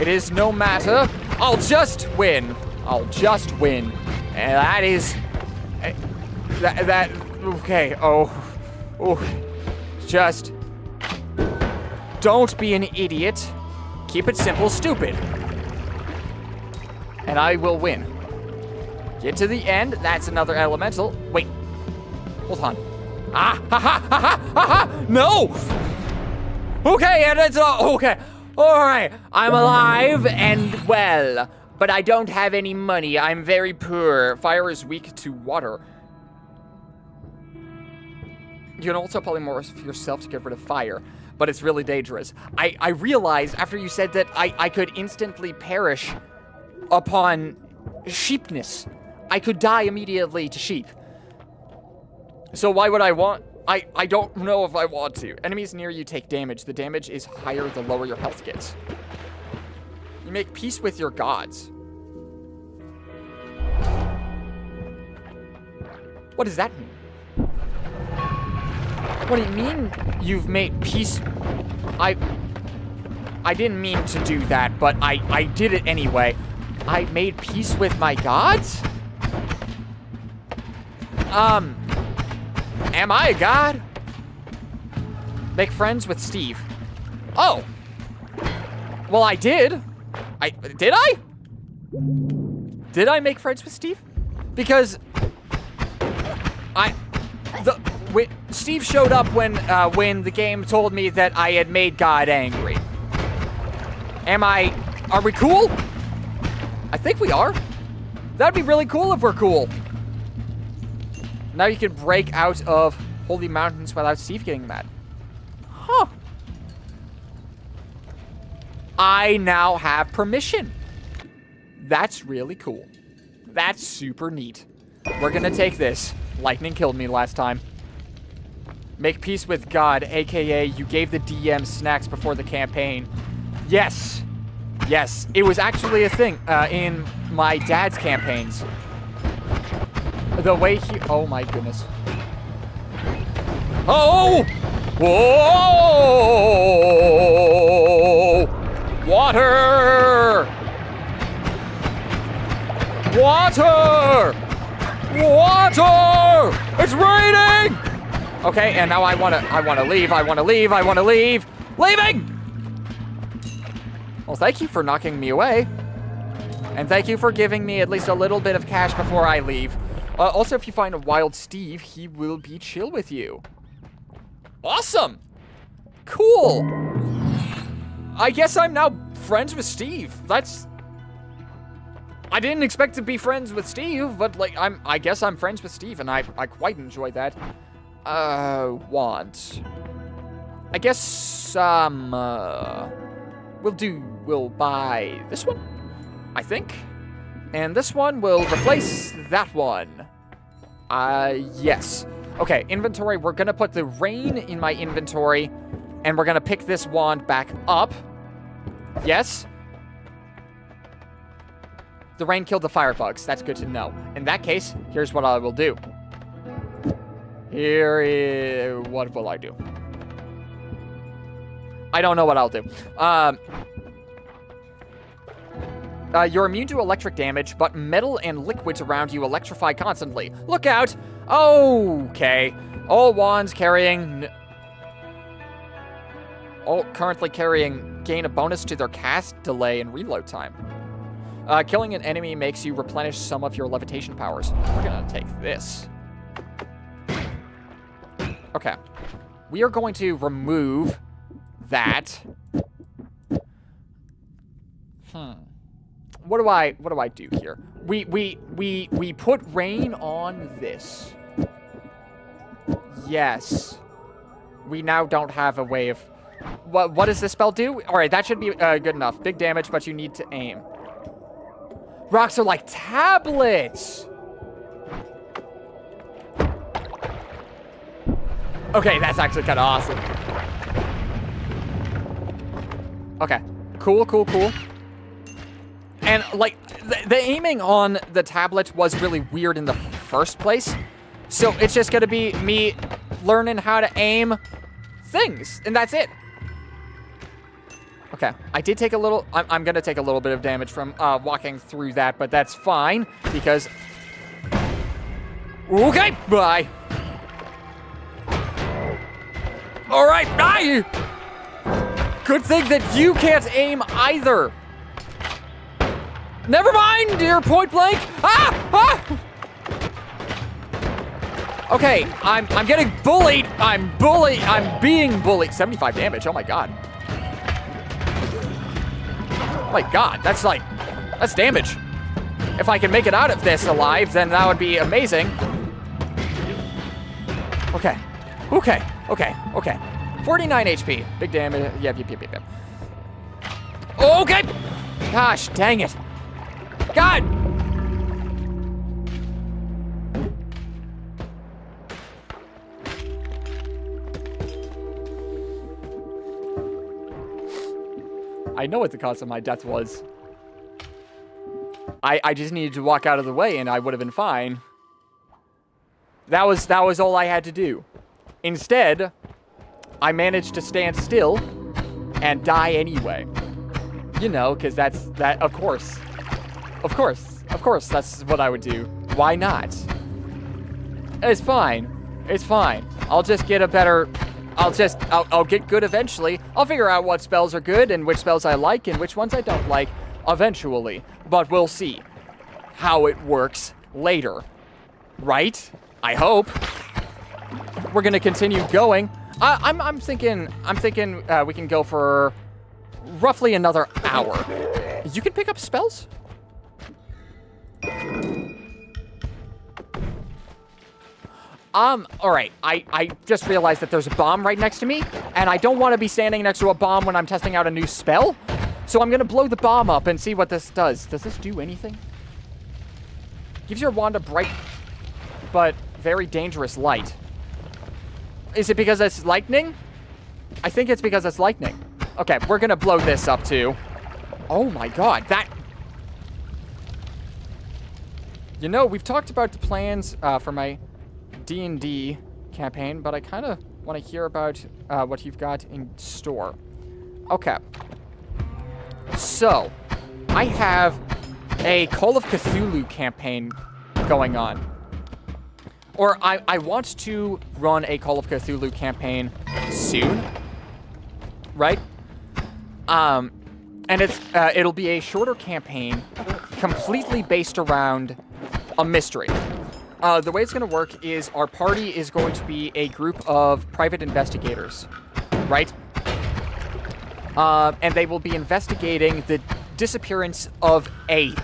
it is no matter. I'll just win. I'll just win. And that is... Okay, oh. Just... Don't be an idiot. Keep it simple, stupid. And I will win. Get to the end. That's another elemental. Wait. Hold on. Ah! Ha ha ha ha ha ha! No! Okay, and it's okay. Alright. I'm alive and well. But I don't have any money. I'm very poor. Fire is weak to water. You can also polymorph yourself to get rid of fire, but it's really dangerous. I realized after you said that I could instantly perish upon sheepness. I could die immediately to sheep. So why would I want... I don't know if I want to. Enemies near you take damage. The damage is higher the lower your health gets. You make peace with your gods. What does that mean? What do you mean you've made peace? I didn't mean to do that, but I did it anyway. I made peace with my gods? Am I a god? Make friends with Steve. Oh! Well, I did. Did I? Did I make friends with Steve? Because Steve showed up when the game told me that I had made God angry. Are we cool? I think we are. That'd be really cool if we're cool. Now you can break out of holy mountains without Steve getting mad. Huh. I now have permission. That's really cool. That's super neat. We're gonna take this. Lightning killed me last time. Make peace with God, aka you gave the DM snacks before the campaign. Yes. Yes, it was actually a thing in my dad's campaigns. The way he... Oh my goodness. Oh! Whoa! Water! Water! Water! It's raining! Okay, and now I wanna leave. Leaving! Well, thank you for knocking me away. And thank you for giving me at least a little bit of cash before I leave. Also, if you find a wild Steve, he will be chill with you. Awesome! Cool! I guess I'm now friends with Steve. That's... I didn't expect to be friends with Steve, but like, I guess I'm friends with Steve, and I quite enjoy that. Want. I guess, we'll buy this one, I think. And this one will replace that one. Yes. Okay, inventory. We're gonna put the rain in my inventory, and we're gonna pick this wand back up. Yes. The rain killed the firebugs. That's good to know. In that case, here's what I will do. What will I do? I don't know what I'll do. You're immune to electric damage, but metal and liquids around you electrify constantly. Look out! Okay. All wands carrying... All currently carrying gain a bonus to their cast delay and reload time. Killing an enemy makes you replenish some of your levitation powers. We're gonna take this. Okay. We are going to remove that. What do I do here? We put rain on this. Yes. We now don't have a way of... What does this spell do? Alright, that should be good enough. Big damage, but you need to aim. Rocks are like tablets! Okay, that's actually kind of awesome. Okay. Cool. And, like, the aiming on the tablet was really weird in the first place. So it's just gonna be me learning how to aim things, and that's it. Okay, I did take a little... I'm going to take a little bit of damage from walking through that, but that's fine, because... Okay, bye. All right, bye. Good thing that you can't aim either. Never mind, dear point blank. Ah! Okay, I'm getting bullied. I'm being bullied. 75 damage. Oh my god. Oh my god, that's damage. If I can make it out of this alive, then that would be amazing. Okay. 49 HP. Big damage. Yep. Okay. Gosh, dang it. God. I know what the cause of my death was. I just needed to walk out of the way and I would have been fine. That was all I had to do. Instead, I managed to stand still and die anyway. You know, because of course, that's what I would do. Why not? It's fine. I'll just get a better... I'll get good eventually. I'll figure out what spells are good and which spells I like and which ones I don't like eventually. But we'll see how it works later. Right? I hope. We're gonna continue going. I'm thinking we can go for roughly another hour. You can pick up spells? All right. I just realized that there's a bomb right next to me, and I don't want to be standing next to a bomb when I'm testing out a new spell. So I'm gonna blow the bomb up and see what this does. Does this do anything? Gives your wand a bright but very dangerous light. Is it because it's lightning? I think it's because it's lightning. Okay, we're gonna blow this up too. Oh my god, that... You know, we've talked about the plans for my D&D campaign, but I kind of want to hear about what you've got in store. Okay. So, I have a Call of Cthulhu campaign going on. Or I want to run a Call of Cthulhu campaign soon. Right? And it'll be a shorter campaign completely based around a mystery. The way it's going to work is our party is going to be a group of private investigators, right? And they will be investigating the disappearance of an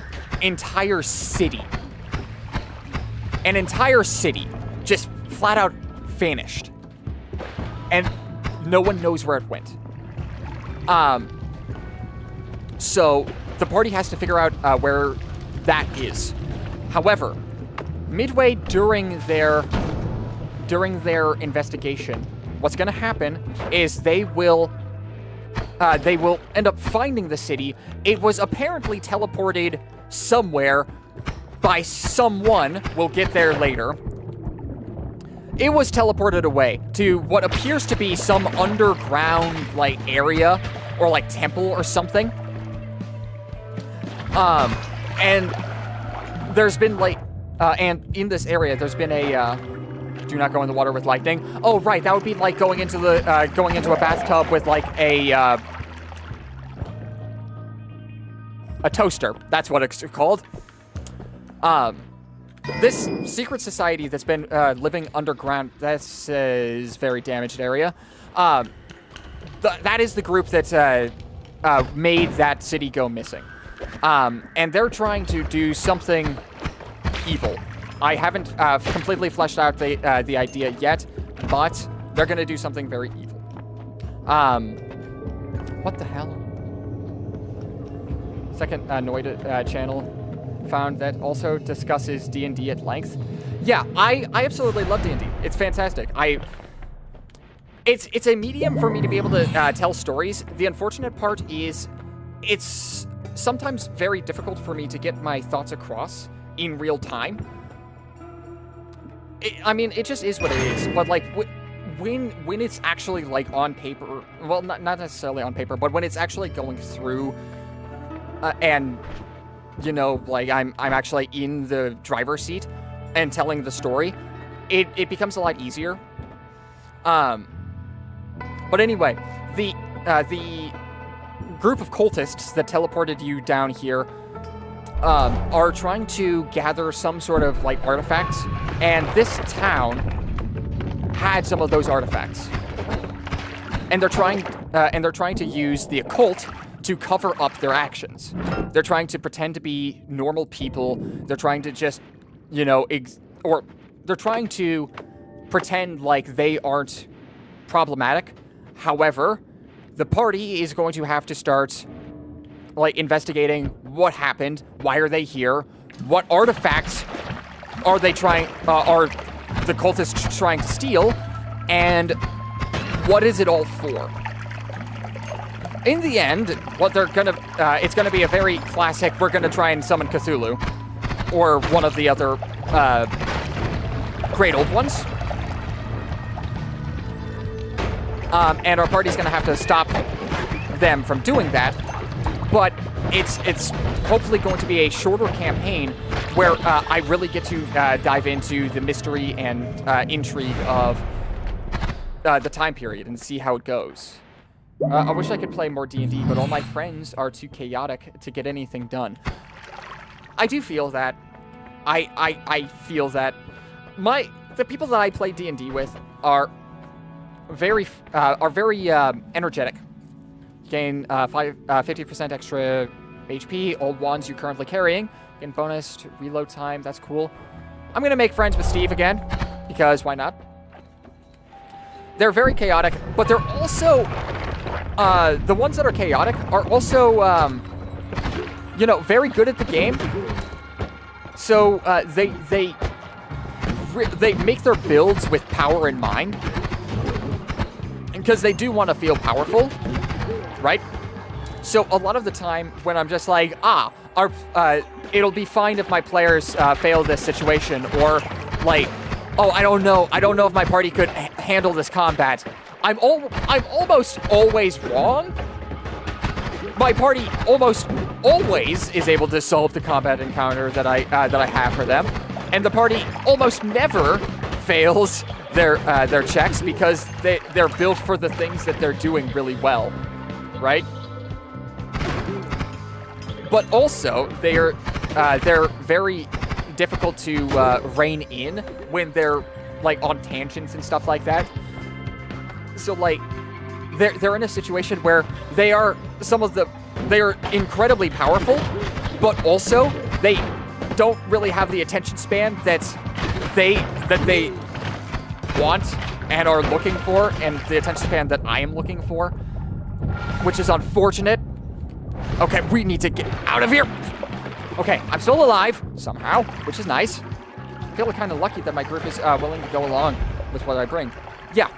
entire city. An entire city just flat out vanished. And no one knows where it went. So the party has to figure out where that is. However, midway during their investigation, what's going to happen is they will end up finding the city. It was apparently teleported somewhere by someone. We'll get there later. It was teleported away to what appears to be some underground area or temple or something. And there's been and in this area, there's been a, do not go in the water with lightning. Oh, right, that would be going into a bathtub with a toaster. That's what it's called. This secret society that's been living underground, this is very damaged area. That is the group that made that city go missing. And they're trying to do something evil. I haven't completely fleshed out the idea yet, but they're going to do something very evil. What the hell? Second Noita channel found that also discusses D&D at length. Yeah, I absolutely love D&D. It's fantastic. It's a medium for me to be able to tell stories. The unfortunate part is it's sometimes very difficult for me to get my thoughts across in real time. I mean, it just is what it is. But when it's actually like on paper, well, not necessarily on paper, but when it's actually going through, and you know, like I'm actually in the driver's seat and telling the story, it becomes a lot easier. But anyway, the group of cultists that teleported you down here are trying to gather some sort of like artifacts, and this town had some of those artifacts, and they're trying to use the occult to cover up their actions. They're trying to pretend to be normal people. They're trying to just, you know, or they're trying to pretend like they aren't problematic. However, the party is going to have to start like investigating what happened, why are they here, what artifacts are the cultists trying to steal, and what is it all for? In the end, what they're gonna, it's gonna be a very classic, we're gonna try and summon Cthulhu, or one of the other, great old ones. And our party's gonna have to stop them from doing that, but it's hopefully going to be a shorter campaign where I really get to dive into the mystery and intrigue of the time period and see how it goes. I wish I could play more D&D, but all my friends are too chaotic to get anything done. I do feel that I feel that the people that I play D&D with are very energetic. Gain 50% extra HP, old wands you're currently carrying. Gain bonus to reload time, that's cool. I'm gonna make friends with Steve again, because why not? They're very chaotic, but they're also, the ones that are chaotic are also, you know, very good at the game. So, they make their builds with power in mind, because they do want to feel powerful, right? So a lot of the time when I'm just like, it'll be fine if my players fail this situation, or like, oh, I don't know if my party could handle this combat. I'm almost always wrong. My party almost always is able to solve the combat encounter that I have for them, and the party almost never fails their checks because they're built for the things that they're doing really well, right? But also they're very difficult to rein in when they're like on tangents and stuff like that. So like they're in a situation where they are incredibly powerful, but also they don't really have the attention span that they want and are looking for, and the attention span that I am looking for, which is unfortunate. Okay, we need to get out of here. Okay, I'm still alive somehow, which is nice. I feel kind of lucky that my group is willing to go along with what I bring. Yeah,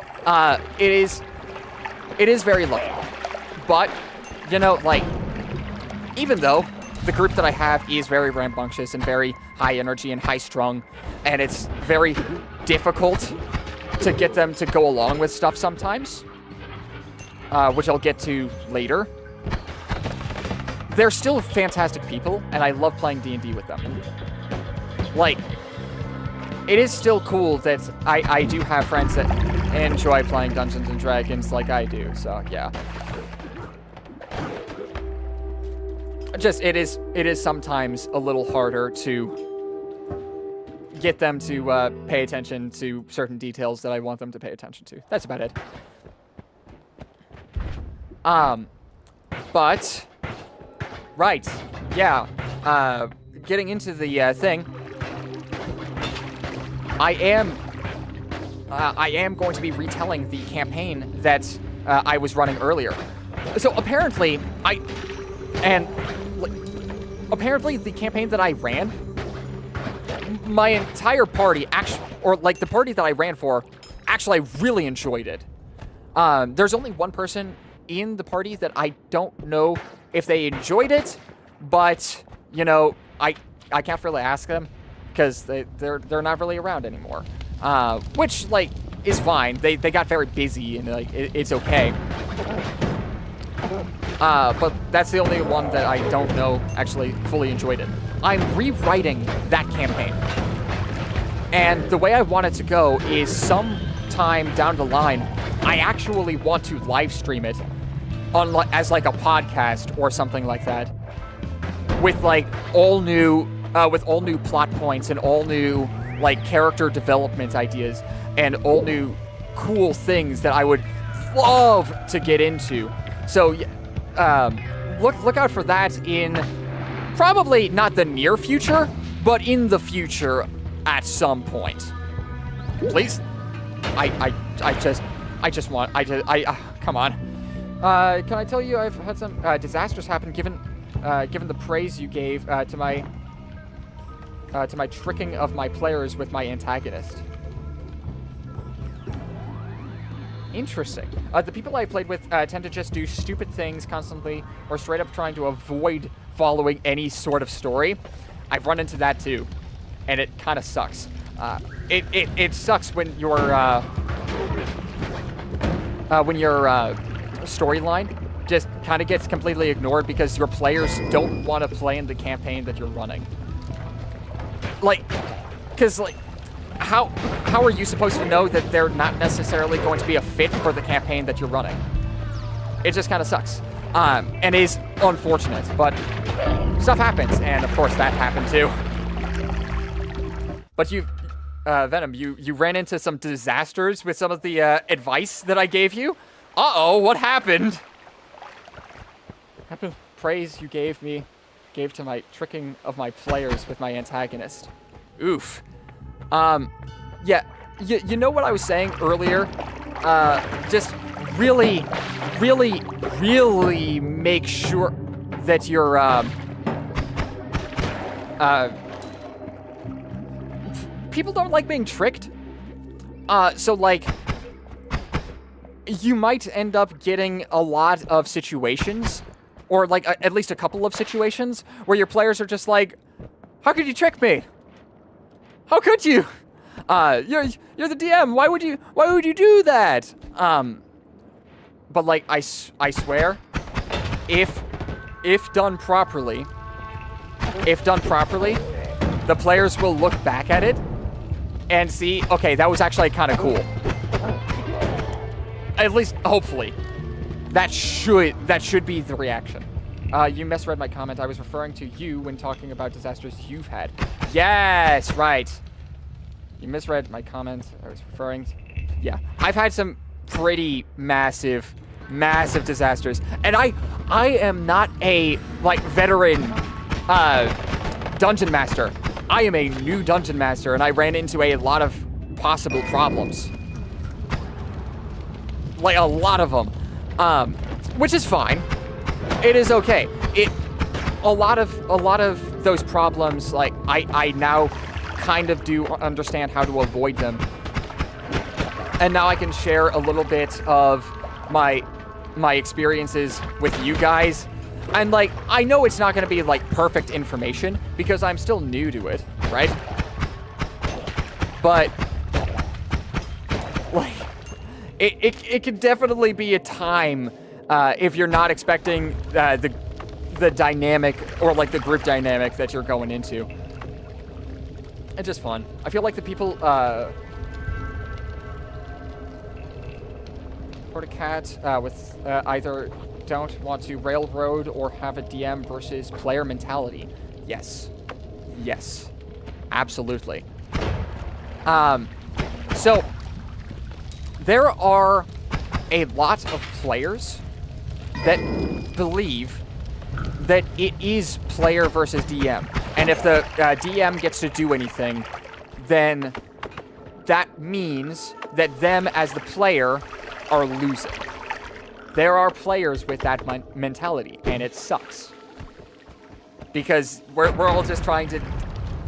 it is very lucky. But, you know, like, even though the group that I have is very rambunctious and very high energy and high strung, and it's very difficult to get them to go along with stuff sometimes, which I'll get to later. They're still fantastic people, and I love playing D&D with them. Like, it is still cool that I do have friends that enjoy playing Dungeons & Dragons like I do, so yeah. Just, it is sometimes a little harder to get them to pay attention to certain details that I want them to pay attention to. That's about it. But, right, yeah, getting into the thing, I am going to be retelling the campaign that I was running earlier. So apparently, apparently the campaign that I ran, my entire party the party that I ran for, actually really enjoyed it. There's only one person in the party that I don't know if they enjoyed it, but, you know, I can't really ask them because they're not really around anymore. Which, like, is fine. They got very busy, and like it's okay. But that's the only one that I don't know actually fully enjoyed it. I'm rewriting that campaign. And the way I want it to go is sometime down the line, I actually want to live stream it as like a podcast or something like that, with like all new plot points and all new like character development ideas and all new cool things that I would love to get into. So look out for that in probably not the near future, but in the future at some point. Please, come on. Can I tell you I've had some disasters happen given the praise you gave to my tricking of my players with my antagonist. Interesting. The people I played with tend to just do stupid things constantly or straight up trying to avoid following any sort of story. I've run into that too, and it kind of sucks. It sucks when your storyline just kind of gets completely ignored because your players don't want to play in the campaign that you're running. Like, because like, how are you supposed to know that they're not necessarily going to be a fit for the campaign that you're running? It just kind of sucks, and is unfortunate. But stuff happens, and of course that happened too. But Venom, you ran into some disasters with some of the advice that I gave you. Uh-oh, what happened? Praise you gave to my tricking of my players with my antagonist. Oof. Yeah, you know what I was saying earlier? Just really, really, really make sure that you're, people don't like being tricked. So like, you might end up getting a lot of situations, or like at least a couple of situations, where your players are just like, how could you trick me? How could you? You're the DM. Why would you do that? But like I swear, if done properly, the players will look back at it and see, okay, that was actually kind of cool. At least, hopefully. That should be the reaction. You misread my comment. I was referring to you when talking about disasters you've had. Yes, right. You misread my comment. I was referring to... Yeah. I've had some pretty massive disasters. And I am not a, like, veteran dungeon master. I am a new dungeon master, and I ran into a lot of possible problems. Like, a lot of them. Which is fine. It is okay. A lot of those problems, like, I now kind of do understand how to avoid them. And now I can share a little bit of my experiences with you guys. And, like, I know it's not going to be, like, perfect information because I'm still new to it, right? But, like, it could definitely be a time if you're not expecting the dynamic or, like, the group dynamic that you're going into. It's just fun. I feel like the people... Portacat with either don't want to railroad or have a DM versus player mentality. Yes. Yes. Absolutely. So, there are a lot of players that believe that it is player versus DM. And if the DM gets to do anything, then that means that them as the player are losing. There are players with that mentality, and it sucks. Because we're all just trying to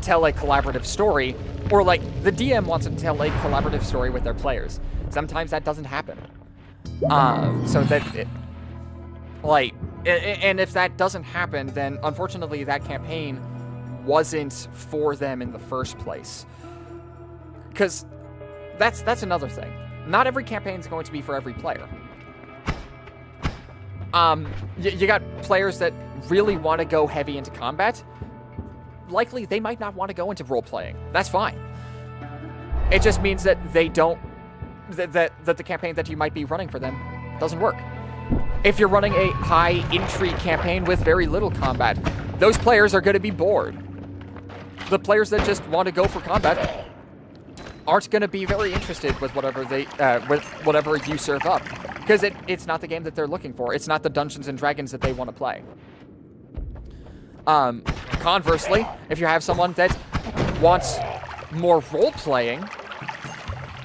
tell a collaborative story, or like the DM wants to tell a collaborative story with their players. Sometimes that doesn't happen. So that, and if that doesn't happen, then unfortunately that campaign wasn't for them in the first place. Because that's another thing. not every campaign is going to be for every player. You got players that really want to go heavy into combat. Likely, they might not want to go into role-playing. That's fine. It just means that they don't... That the campaign that you might be running for them doesn't work. If you're running a high-intrigue campaign with very little combat, those players are going to be bored. The players that just want to go for combat aren't going to be very interested with whatever you serve up, because it's not the game that they're looking for. It's not the Dungeons and Dragons that they want to play. Conversely, if you have someone that wants more role-playing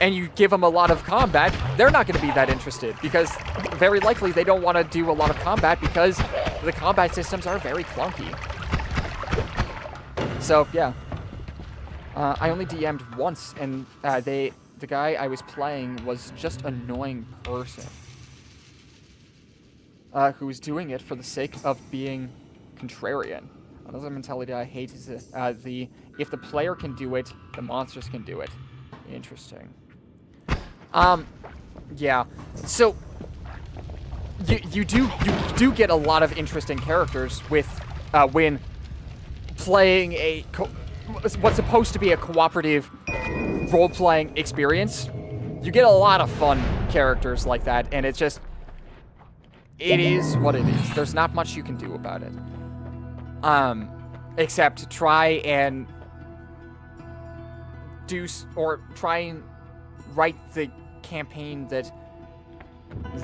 and you give them a lot of combat, they're not going to be that interested, because very likely they don't want to do a lot of combat because the combat systems are very clunky. So, yeah. I only DM'd once, and the guy I was playing was just an annoying person who was doing it for the sake of being contrarian. Another mentality I hate is if the player can do it, the monsters can do it. Interesting. Yeah. So you do get a lot of interesting characters with when playing what's supposed to be a cooperative role-playing experience. You get a lot of fun characters like that, and it is what it is. There's not much you can do about it. Except try and write the campaign that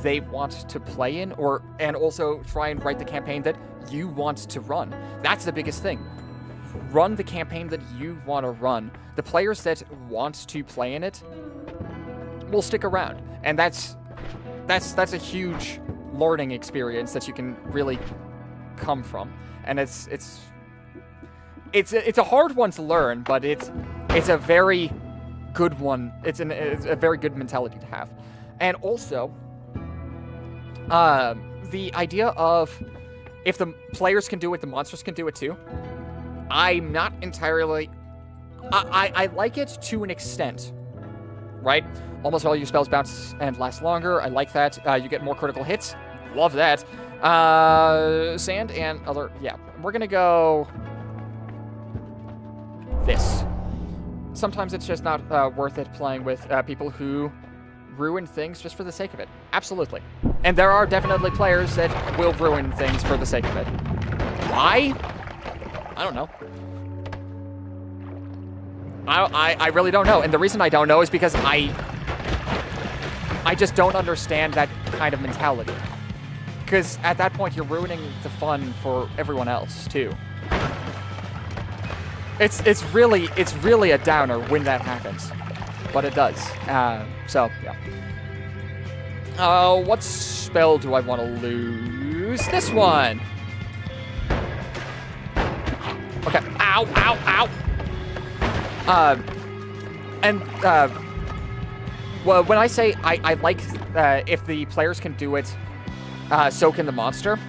they want to play in, and also try and write the campaign that you want to run. That's the biggest thing. Run the campaign that you want to run. The players that want to play in it will stick around, and that's a huge learning experience that you can really come from. And it's a hard one to learn, but it's a very good one. It's a very good mentality to have. And also, the idea of if the players can do it, the monsters can do it too. I'm not entirely... I like it to an extent, right? Almost all your spells bounce and last longer. I like that. You get more critical hits. Love that. Sand and other... Yeah, we're gonna go... this. Sometimes it's just not worth it playing with people who ruin things just for the sake of it. Absolutely. And there are definitely players that will ruin things for the sake of it. Why? I don't know. I really don't know. And the reason I don't know is because I just don't understand that kind of mentality. Because at that point, you're ruining the fun for everyone else, too. It's really a downer when that happens. But it does. So, yeah. What spell do I want to lose? This one! Okay. Ow, ow, ow! Well, when I say I like if the players can do it, so can the monster,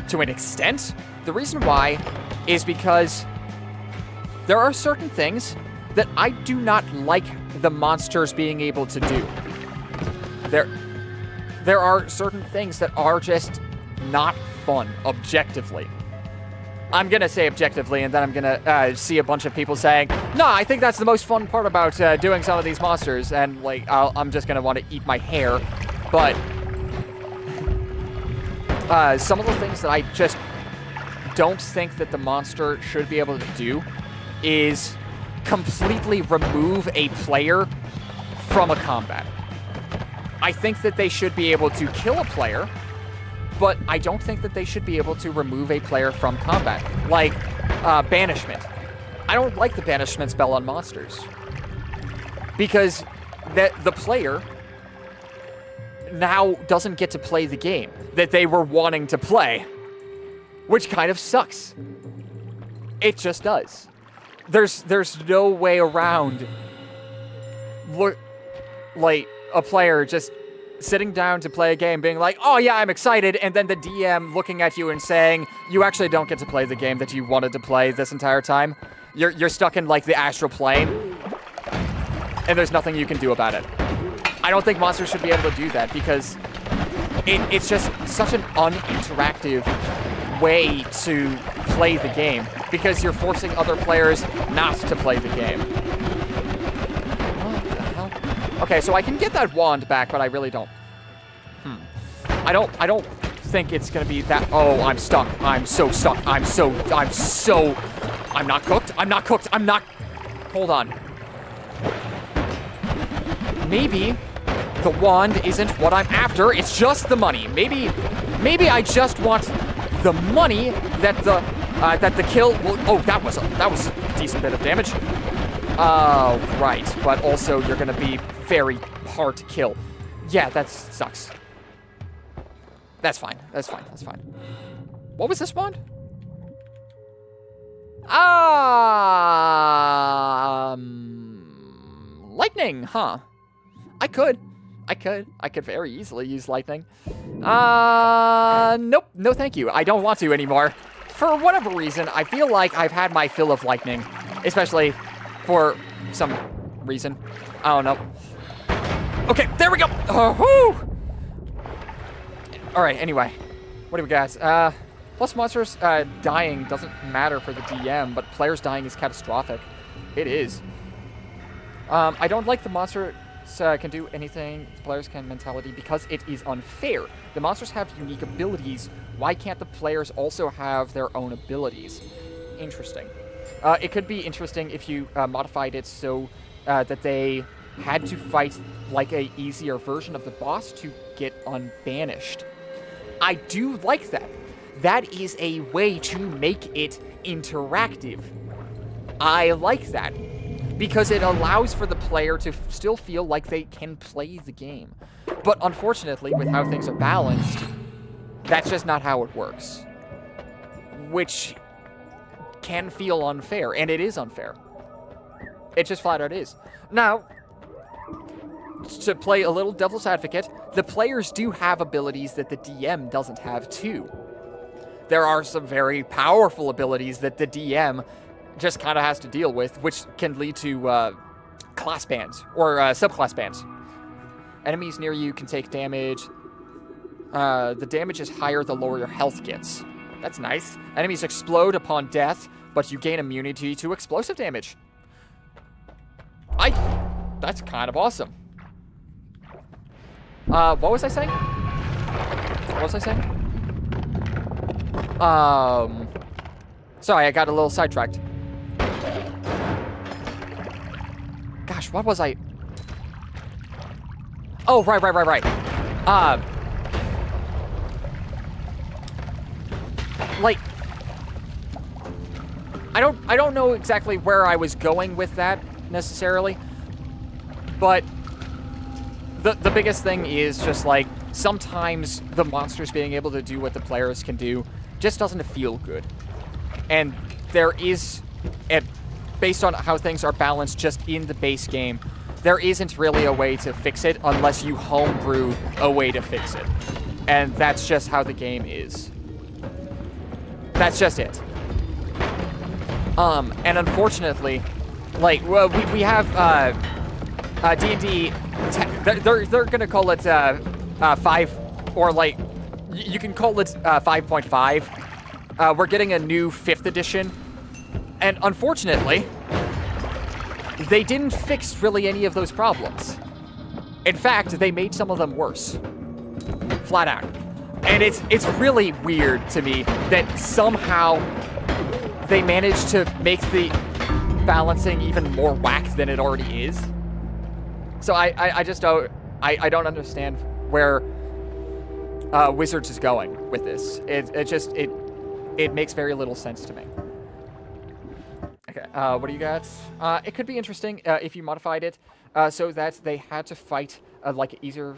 to an extent, the reason why is because there are certain things that I do not like the monsters being able to do. There are certain things that are just not fun, objectively. I'm gonna say objectively, and then I'm gonna see a bunch of people saying, "No, I think that's the most fun part about doing some of these monsters," and like I'm just gonna want to eat my hair. But some of the things that I just don't think that the monster should be able to do is completely remove a player from a combat. I think that they should be able to kill a player, but I don't think that they should be able to remove a player from combat. Like, banishment. I don't like the banishment spell on monsters. Because the player now doesn't get to play the game that they were wanting to play. Which kind of sucks. It just does. There's no way around like a player just sitting down to play a game being like, "Oh yeah, I'm excited," and then the DM looking at you and saying, "You actually don't get to play the game that you wanted to play this entire time. You're stuck in like the astral plane, and there's nothing you can do about it." I don't think monsters should be able to do that because it's just such an uninteractive way to play the game because you're forcing other players not to play the game. What the hell? Okay, so I can get that wand back, but I really don't. I don't think it's gonna be that. Oh, I'm stuck. I'm so stuck. I'm not cooked. I'm not cooked. I'm not. Hold on. Maybe the wand isn't what I'm after. It's just the money. Maybe I just want the money that the kill will. Oh, that was a decent bit of damage. Right. But also you're gonna be very hard to kill. Yeah, that sucks. That's fine. That's fine. That's fine. What was this wand? Lightning, huh? I could very easily use lightning. Nope, no thank you. I don't want to anymore. For whatever reason, I feel like I've had my fill of lightning, especially for some reason. I don't know. Okay, there we go. Oh, whoo! All right, anyway, what do we got? Plus monsters dying doesn't matter for the DM, but players dying is catastrophic. It is. I don't like the monster can do anything the players can mentality because it is unfair. The monsters have unique abilities. Why can't the players also have their own abilities? Interesting. It could be interesting if you modified it so that they had to fight like a easier version of the boss to get unbanished. I do like that. That is a way to make it interactive. I like that. Because it allows for the player to still feel like they can play the game. But unfortunately, with how things are balanced, that's just not how it works. Which can feel unfair, and it is unfair. It just flat out is. Now, to play a little devil's advocate, the players do have abilities that the DM doesn't have too. There are some very powerful abilities that the DM just kind of has to deal with, which can lead to class bans or subclass bans. Enemies near you can take damage. The damage is higher the lower your health gets. That's nice. Enemies explode upon death, but you gain immunity to explosive damage. That's kind of awesome. What was I saying? Sorry, I got a little sidetracked. Gosh, what was I? Oh, right. Like, I don't know exactly where I was going with that necessarily, but the biggest thing is just like sometimes the monsters being able to do what the players can do just doesn't feel good. And there is, based on how things are balanced just in the base game, there isn't really a way to fix it unless you homebrew a way to fix it. And that's just how the game is. That's just it. And unfortunately, like, well, we have D&D. They're gonna call it 5, or like you can call it 5.5. We're getting a new 5th edition, and unfortunately, they didn't fix really any of those problems. In fact, they made some of them worse, flat out. And it's really weird to me that somehow they managed to make the balancing even more whack than it already is. So I just don't don't understand where Wizards is going with this. It makes very little sense to me. Okay, what do you got? It could be interesting if you modified it so that they had to fight like easier,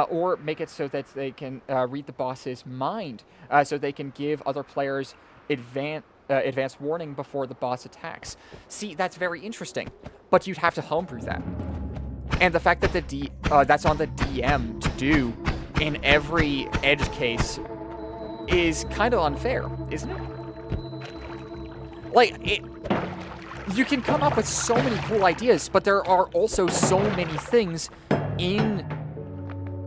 or make it so that they can read the boss's mind, so they can give other players advanced warning before the boss attacks. See, that's very interesting, but you'd have to homebrew that. And the fact that that's on the DM to do in every edge case is kind of unfair, isn't it? Like, you can come up with so many cool ideas, but there are also so many things in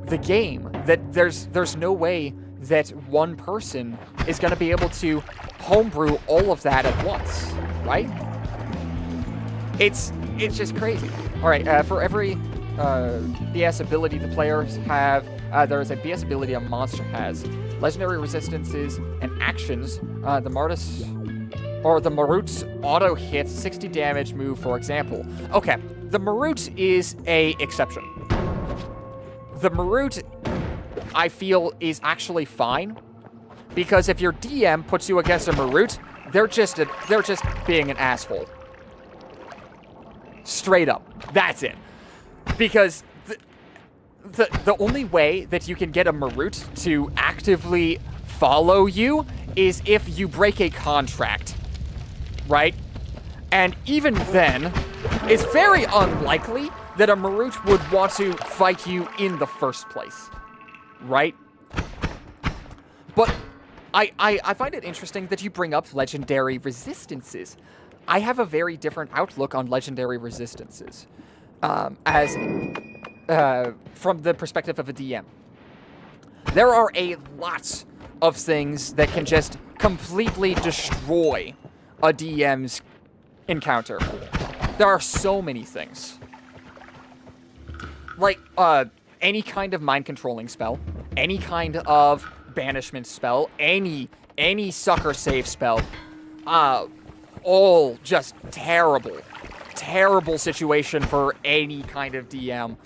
the game that there's no way that one person is going to be able to homebrew all of that at once, right? It's just crazy. All right, for every BS ability the players have, there is a BS ability a monster has. Legendary resistances and actions. The Marut's auto hits 60 damage move, for example. Okay, the Marut is a exception. The Marut, I feel, is actually fine, because if your DM puts you against a Marut, they're just being an asshole. Straight up, that's it. Because the only way that you can get a Marut to actively follow you is if you break a contract, right? And even then, it's very unlikely that a Marut would want to fight you in the first place, right? But I find it interesting that you bring up legendary resistances. I have a very different outlook on legendary resistances, from the perspective of a DM. There are a lot of things that can just completely destroy a DM's encounter. There are so many things. Like, any kind of mind-controlling spell, any kind of banishment spell, any sucker save spell, all just terrible situation for any kind of DM.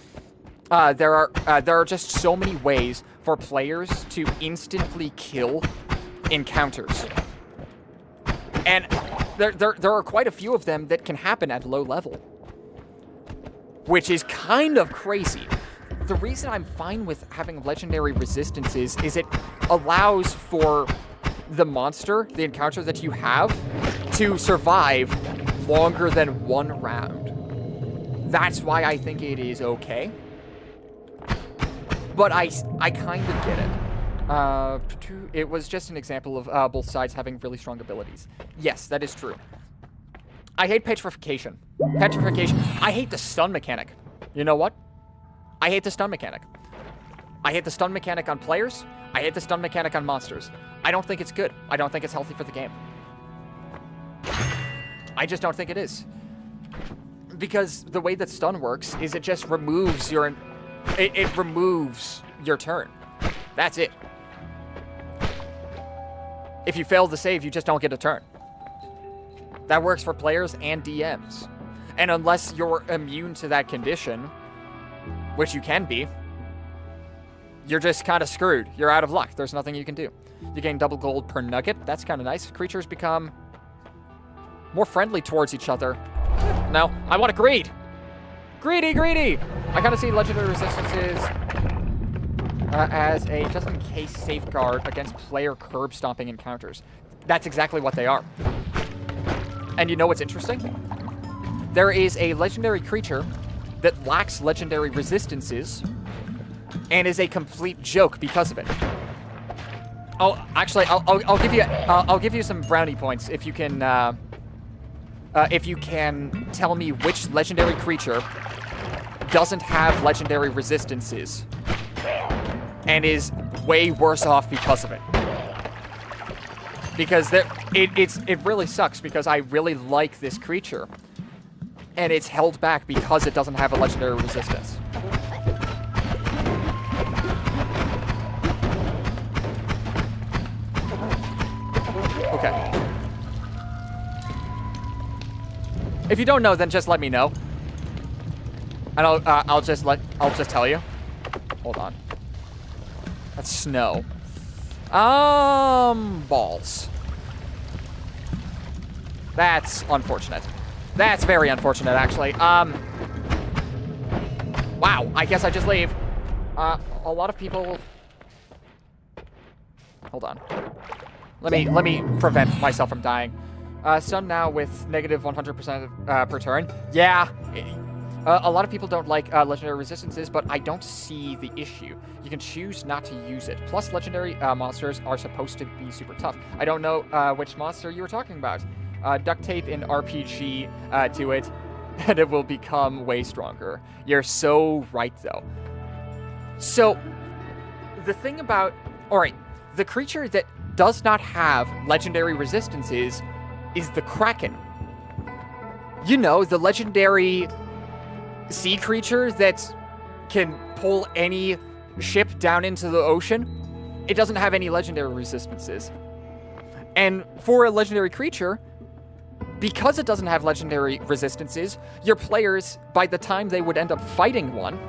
There are just so many ways for players to instantly kill encounters. And there are quite a few of them that can happen at low level, which is kind of crazy. The reason I'm fine with having legendary resistances is it allows for the monster, the encounter that you have, to survive longer than one round. That's why I think it is okay. But I kind of get it. It was just an example of both sides having really strong abilities. Yes, that is true. I hate petrification. I hate the stun mechanic. You know what? I hate the stun mechanic. I hate the stun mechanic on players. I hate the stun mechanic on monsters. I don't think it's good. I don't think it's healthy for the game. I just don't think it is. Because the way that stun works is it just removes your... It removes your turn. That's it. If you fail to save, you just don't get a turn. That works for players and DMs. And unless you're immune to that condition, which you can be, you're just kind of screwed. You're out of luck. There's nothing you can do. You gain double gold per nugget. That's kind of nice. Creatures become more friendly towards each other. No, I want to greed. Greedy. I kind of see legendary resistances as a just-in-case safeguard against player curb stomping encounters. That's exactly what they are. And you know what's interesting? There is a legendary creature that lacks legendary resistances and is a complete joke because of it. Oh, actually, I'll give you some brownie points if you can tell me which legendary creature doesn't have legendary resistances and is way worse off because of it. Because it really sucks because I really like this creature, and it's held back because it doesn't have a legendary resistance. Okay. If you don't know, then just let me know, and I'll just tell you. Hold on. That's snow. Balls. That's unfortunate. That's very unfortunate, actually. Wow, I guess I just leave. A lot of people... Hold on. Let me prevent myself from dying. Stun now with negative 100% per turn. Yeah. A lot of people don't like legendary resistances, but I don't see the issue. You can choose not to use it. Plus, legendary monsters are supposed to be super tough. I don't know which monster you were talking about. Duct tape in RPG to it. and it will become way stronger. You're so right, though. So, the thing about... Alright, the creature that does not have legendary resistances is the Kraken. You know, the legendary sea creature that can pull any ship down into the ocean. It doesn't have any legendary resistances. And for a legendary creature, because it doesn't have legendary resistances, your players, by the time they would end up fighting one,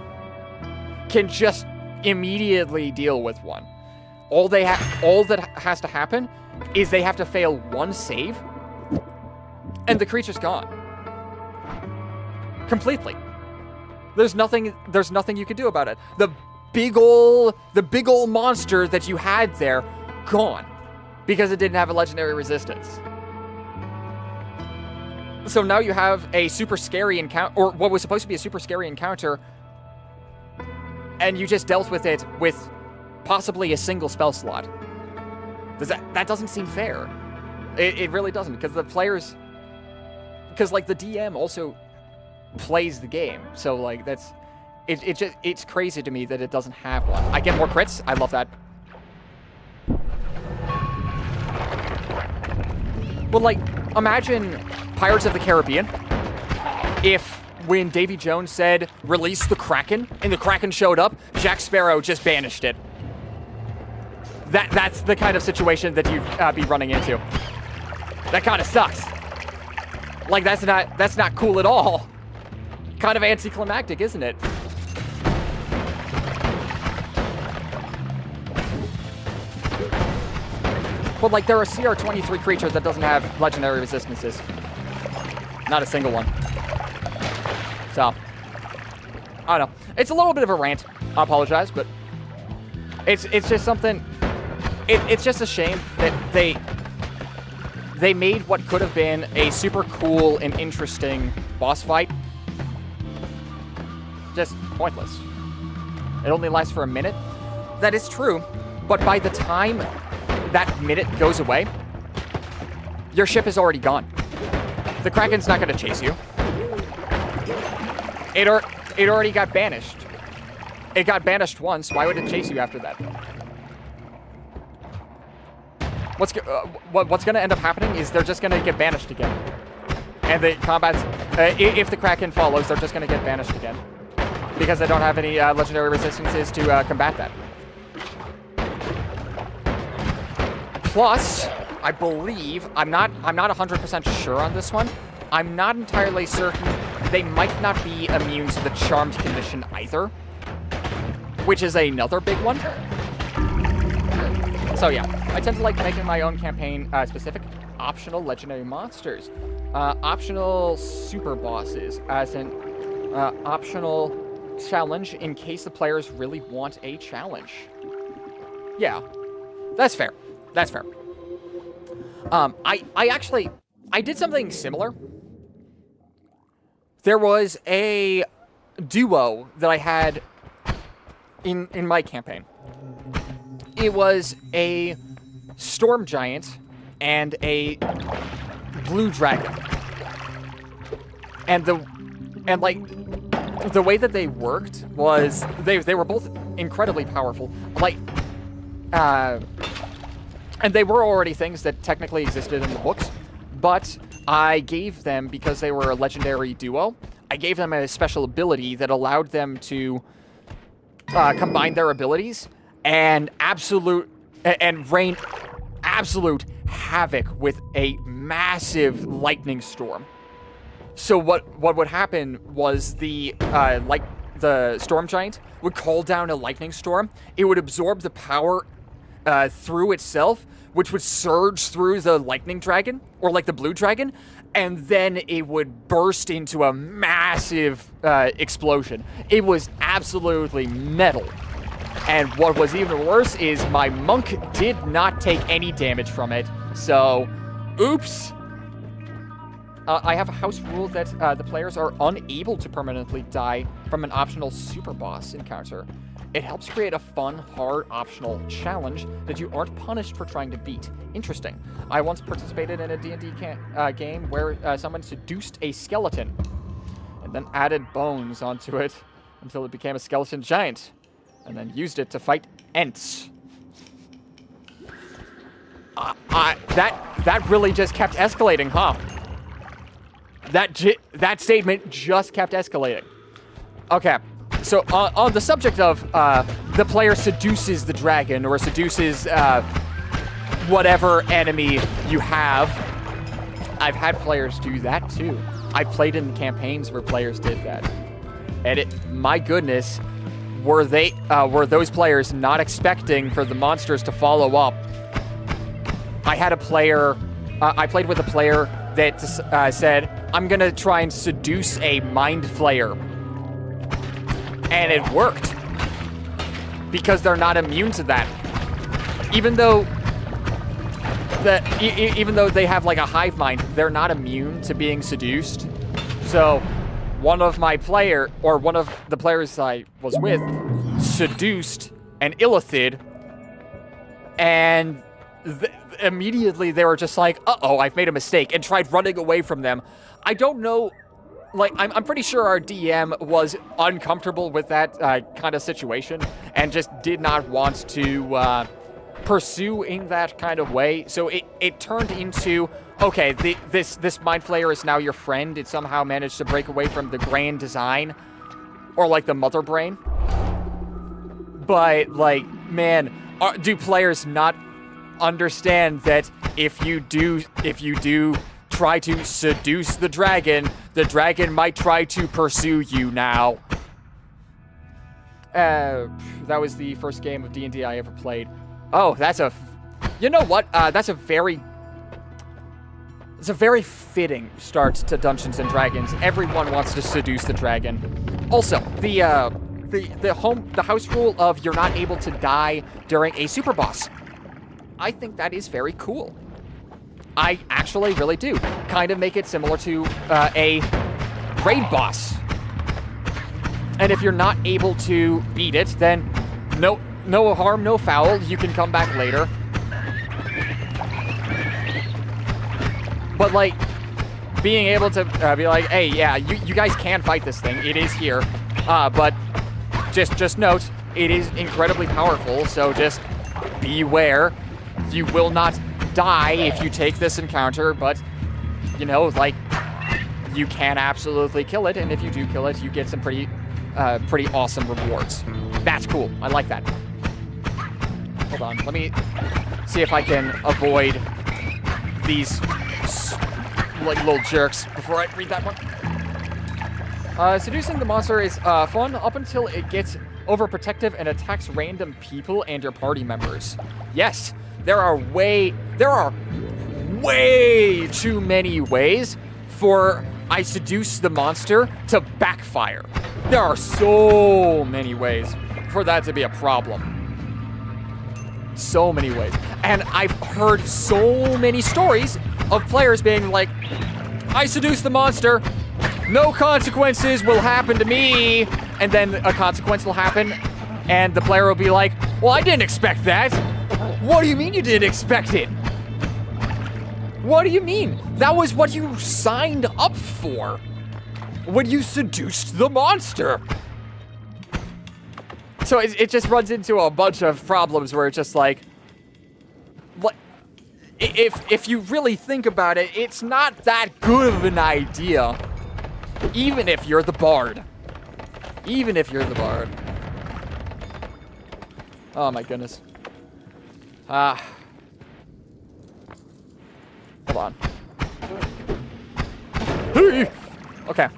can just immediately deal with one. All that has to happen is they have to fail one save, and the creature's gone. Completely. There's nothing you can do about it. The big ol' monster that you had there, gone. Because it didn't have a legendary resistance. So now you have a super scary encounter, or what was supposed to be a super scary encounter, and you just dealt with it with possibly a single spell slot. That doesn't seem fair. It really doesn't, because the players... Because, like, the DM also plays the game, so, like, that's... It's crazy to me that it doesn't have one. I get more crits. I love that. But, like, imagine Pirates of the Caribbean if when Davy Jones said, release the Kraken, and the Kraken showed up, Jack Sparrow just banished it. That's the kind of situation that you'd be running into. That kind of sucks. Like, that's not cool at all. Kind of anticlimactic, isn't it? But, like, there are CR23 creatures that doesn't have legendary resistances. Not a single one. So, I don't know. It's a little bit of a rant. I apologize, but it's just something... It's just a shame that they made what could have been a super cool and interesting boss fight just pointless. It only lasts for a minute. That is true, but by the time that minute goes away, your ship is already gone. The Kraken's not going to chase you. It already got banished. It got banished once. Why would it chase you after that? What's going to end up happening is they're just going to get banished again. And the combats, if the Kraken follows, they're just going to get banished again. Because they don't have any legendary resistances to combat that. Plus, I believe, I'm not 100% sure on this one. I'm not entirely certain they might not be immune to the charmed condition either. Which is another big one. So yeah, I tend to like making my own campaign specific optional legendary monsters. Optional super bosses as an optional challenge in case the players really want a challenge. Yeah, that's fair. That's fair. I did something similar. There was a duo that I had in my campaign. It was a storm giant and a blue dragon. And the way that they worked was they were both incredibly powerful. And they were already things that technically existed in the books, but I gave them, because they were a legendary duo, I gave them a special ability that allowed them to combine their abilities and rain absolute havoc with a massive lightning storm. So what would happen was the storm giant would call down a lightning storm. It would absorb the power through itself, which would surge through the lightning dragon, or like the blue dragon, and then it would burst into a massive explosion. It was absolutely metal. And what was even worse is my monk did not take any damage from it. So, oops. I have a house rule that the players are unable to permanently die from an optional super boss encounter. It helps create a fun, hard, optional challenge that you aren't punished for trying to beat. Interesting. I once participated in a D&D game where someone seduced a skeleton. and then added bones onto it until it became a skeleton giant, and then used it to fight Ents. That really just kept escalating, huh? That statement just kept escalating. Okay, so on the subject of the player seduces the dragon or seduces whatever enemy you have, I've had players do that too. I've played in campaigns where players did that, and my goodness, were those players not expecting for the monsters to follow up? I had a player, I played with a player that said, I'm gonna try and seduce a mind flayer. And it worked. Because they're not immune to that. Even though they have like a hive mind, they're not immune to being seduced. So one of the players I was with seduced an illithid, and immediately they were just like, uh-oh, I've made a mistake, and tried running away from them. I don't know, like, I'm pretty sure our DM was uncomfortable with that kind of situation and just did not want to pursue in that kind of way. So it turned into, okay, this mind flayer is now your friend. It somehow managed to break away from the grand design, or like the mother brain. But like, man, do players not understand that if you do try to seduce the dragon might try to pursue you now. That was the first game of D&D I ever played. Oh, you know what? That's a very fitting start to Dungeons and Dragons. Everyone wants to seduce the dragon. Also, the house rule of you're not able to die during a super boss. I think that is very cool. I actually really do. Kind of make it similar to a raid boss. And if you're not able to beat it, then no harm, no foul. You can come back later. But like, being able to be like, hey, yeah, you guys can fight this thing. It is here. But just note, it is incredibly powerful, so just beware. You will not die if you take this encounter, but, you know, like, you can absolutely kill it, and if you do kill it, you get some pretty awesome rewards. That's cool. I like that. Hold on. Let me see if I can avoid these, like, little jerks before I read that one. Seducing the monster is fun up until it gets overprotective and attacks random people and your party members. Yes, there are way too many ways for I seduce the monster to backfire. There are so many ways for that to be a problem. So many ways. And I've heard so many stories of players being like, I seduce the monster, no consequences will happen to me, and then a consequence will happen, and the player will be like, well, I didn't expect that. What do you mean you didn't expect it? What do you mean? That was what you signed up for when you seduced the monster. So it just runs into a bunch of problems where it's just like, what? If you really think about it, it's not that good of an idea. Even if you're the bard. Even if you're the bard. Oh my goodness. Hold on. Okay.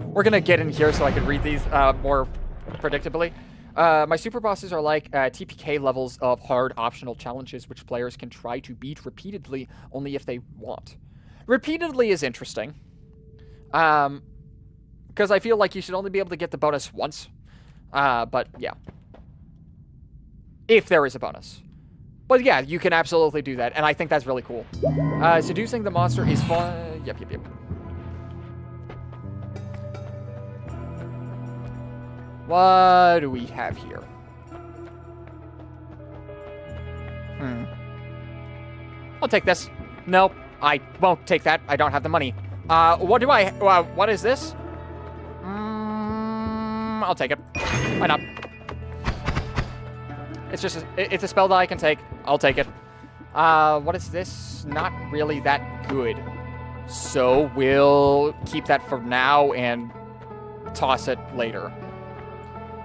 We're gonna get in here so I can read these more predictably. My super bosses are like TPK levels of hard optional challenges which players can try to beat repeatedly only if they want. Repeatedly is interesting. Because I feel like you should only be able to get the bonus once. But yeah. If there is a bonus. But yeah, you can absolutely do that, and I think that's really cool. Seducing the monster is fun. Yep. What do we have here? I'll take this. No, I won't take that. I don't have the money. What is this? I'll take it. Why not? It's a spell that I can take. I'll take it. What is this? Not really that good. So we'll keep that for now and toss it later.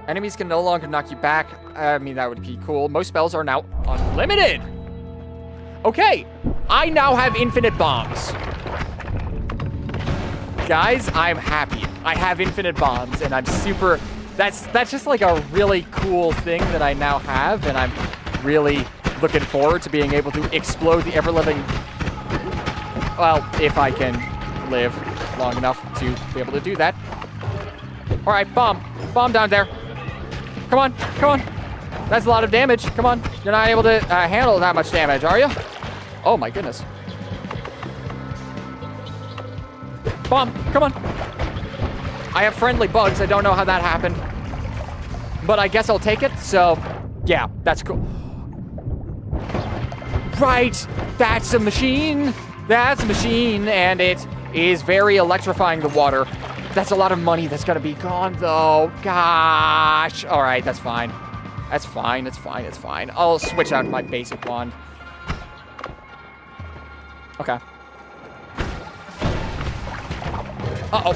Enemies can no longer knock you back. I mean, that would be cool. Most spells are now unlimited. Okay, I now have infinite bombs. Guys, I'm happy. I have infinite bombs, and I'm super... That's just like a really cool thing that I now have, and I'm really looking forward to being able to explode the ever-living... Well, if I can live long enough to be able to do that. All right, bomb. Bomb down there. Come on, come on. That's a lot of damage. Come on. You're not able to handle that much damage, are you? Oh, my goodness. Bomb, come on. I have friendly bugs. I don't know how that happened. But I guess I'll take it. So, yeah, that's cool. Right. That's a machine. That's a machine. And it is very electrifying the water. That's a lot of money that's going to be gone, though. Gosh. All right, that's fine. That's fine. It's fine. It's fine. I'll switch out my basic wand. Okay. Uh-oh.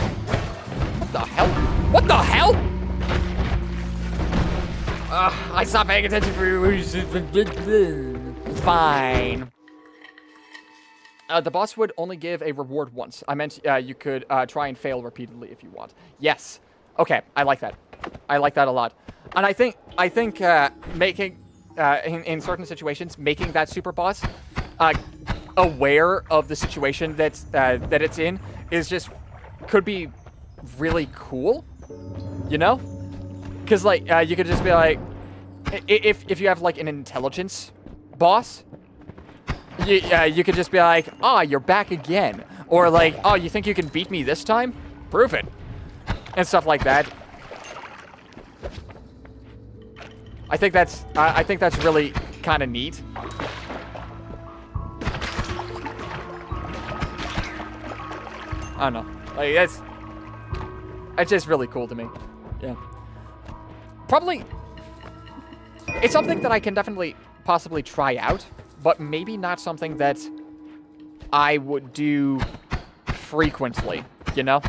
What the hell? What the hell? I stopped paying attention for you. Fine. The boss would only give a reward once. I meant you could try and fail repeatedly if you want. Yes. Okay, I like that. I like that a lot. And I think making in certain situations, making that super boss aware of the situation that it's in is just could be really cool, you know? Because like you could just be like, if you have like an intelligence boss, you could just be like, you're back again, or like, you think you can beat me this time? Prove it, and stuff like that. I think that's really kind of neat. I don't know. Like, it's just really cool to me. Yeah. Probably, it's something that I can definitely possibly try out, but maybe not something that I would do frequently, you know?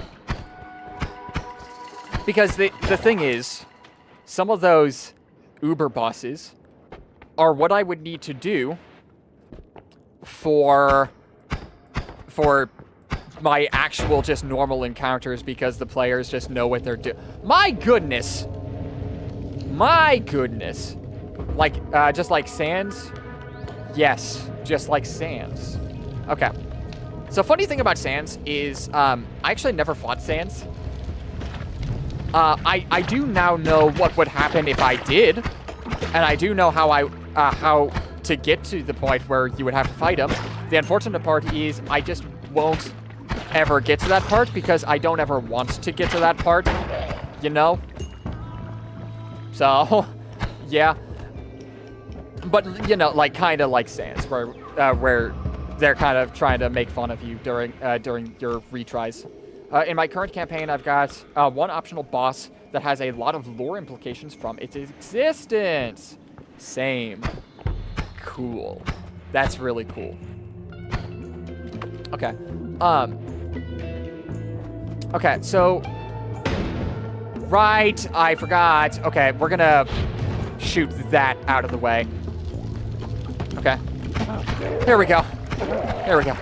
Because the thing is, some of those Uber bosses are what I would need to do for my actual just normal encounters, because the players just know what they're doing. My goodness. My goodness. Like, just like Sans? Yes, just like Sans. Okay. So funny thing about Sans is, I actually never fought Sans. I do now know what would happen if I did, and I do know how to get to the point where you would have to fight him. The unfortunate part is I just won't ever get to that part because I don't ever want to get to that part, you know? So, yeah. But, you know, like, kind of like Sans, where they're kind of trying to make fun of you during your retries. In my current campaign, I've got one optional boss that has a lot of lore implications from its existence. Same. Cool. That's really cool. Okay. Okay, so... Right, I forgot. Okay, we're gonna shoot that out of the way. Okay. There we go. There we go.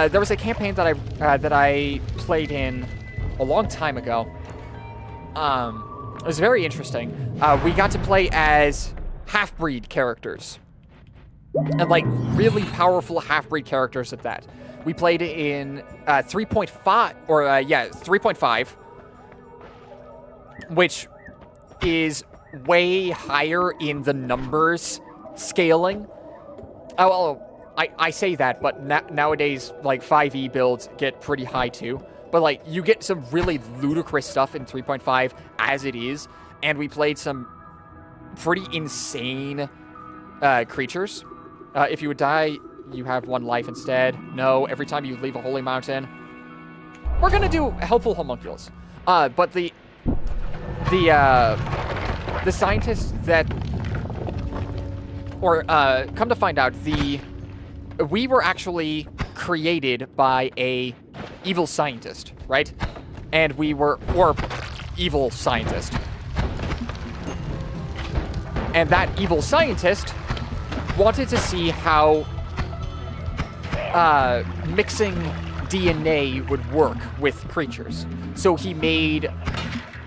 There was a campaign that I played in a long time ago. It was very interesting. We got to play as half-breed characters. And, like, really powerful half-breed characters at that. We played in 3.5, or, 3.5, which is way higher in the numbers scaling. Oh, well, I say that, but nowadays, like, 5e builds get pretty high, too. But, like, you get some really ludicrous stuff in 3.5 as it is, and we played some pretty insane creatures. If you would die you have 1 life instead. No, every time you leave a holy mountain. We're gonna do helpful homunculus. But the scientists that, or come to find out, we were actually created by a evil scientist, right? And we were, or evil scientist. And that evil scientist wanted to see how mixing DNA would work with creatures. So he made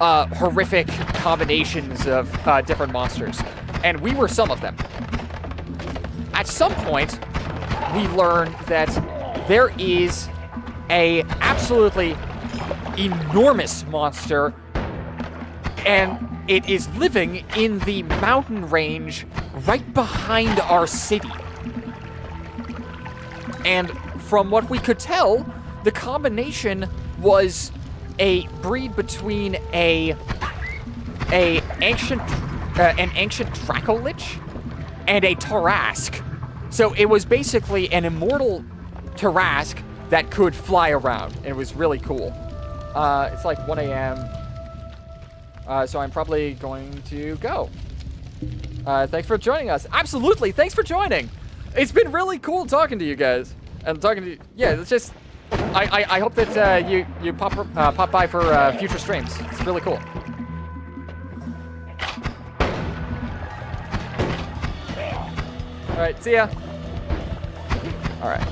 horrific combinations of different monsters. And we were some of them. At some point, we learned that there is a absolutely enormous monster, and it is living in the mountain range right behind our city. And from what we could tell, the combination was a breed between an ancient Dracolich and a Tarrasque. So it was basically an immortal Tarrasque that could fly around, and it was really cool. It's like 1 a.m., so I'm probably going to go. Thanks for joining us. Absolutely, thanks for joining. It's been really cool talking to you guys. And talking to you, yeah, it's just, I hope that you pop by for future streams. It's really cool. All right, see ya. All right.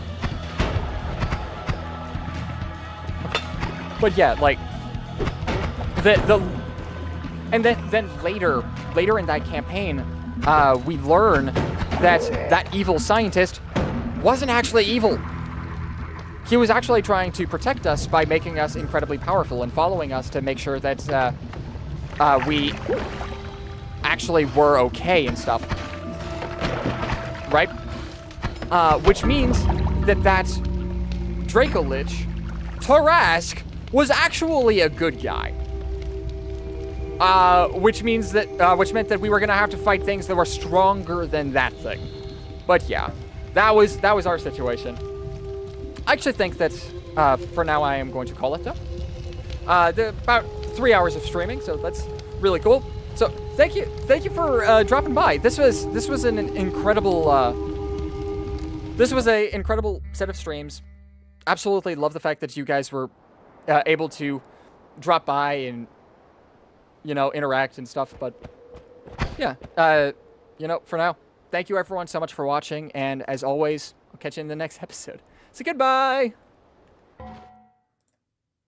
But yeah, like and then later in that campaign, we learn that that evil scientist wasn't actually evil. He was actually trying to protect us by making us incredibly powerful and following us to make sure that we actually were okay and stuff. Right? Which means that Dracolich, Tarrasque, was actually a good guy. Which meant that we were gonna have to fight things that were stronger than that thing. But yeah, that was our situation. I actually think that for now I am going to call it though. About 3 hours of streaming, so that's really cool. So thank you for dropping by. This was an incredible incredible set of streams. Absolutely love the fact that you guys were able to drop by and, you know, interact and stuff. But yeah, you know, for now, thank you everyone so much for watching, and as always, I'll catch you in the next episode. So goodbye.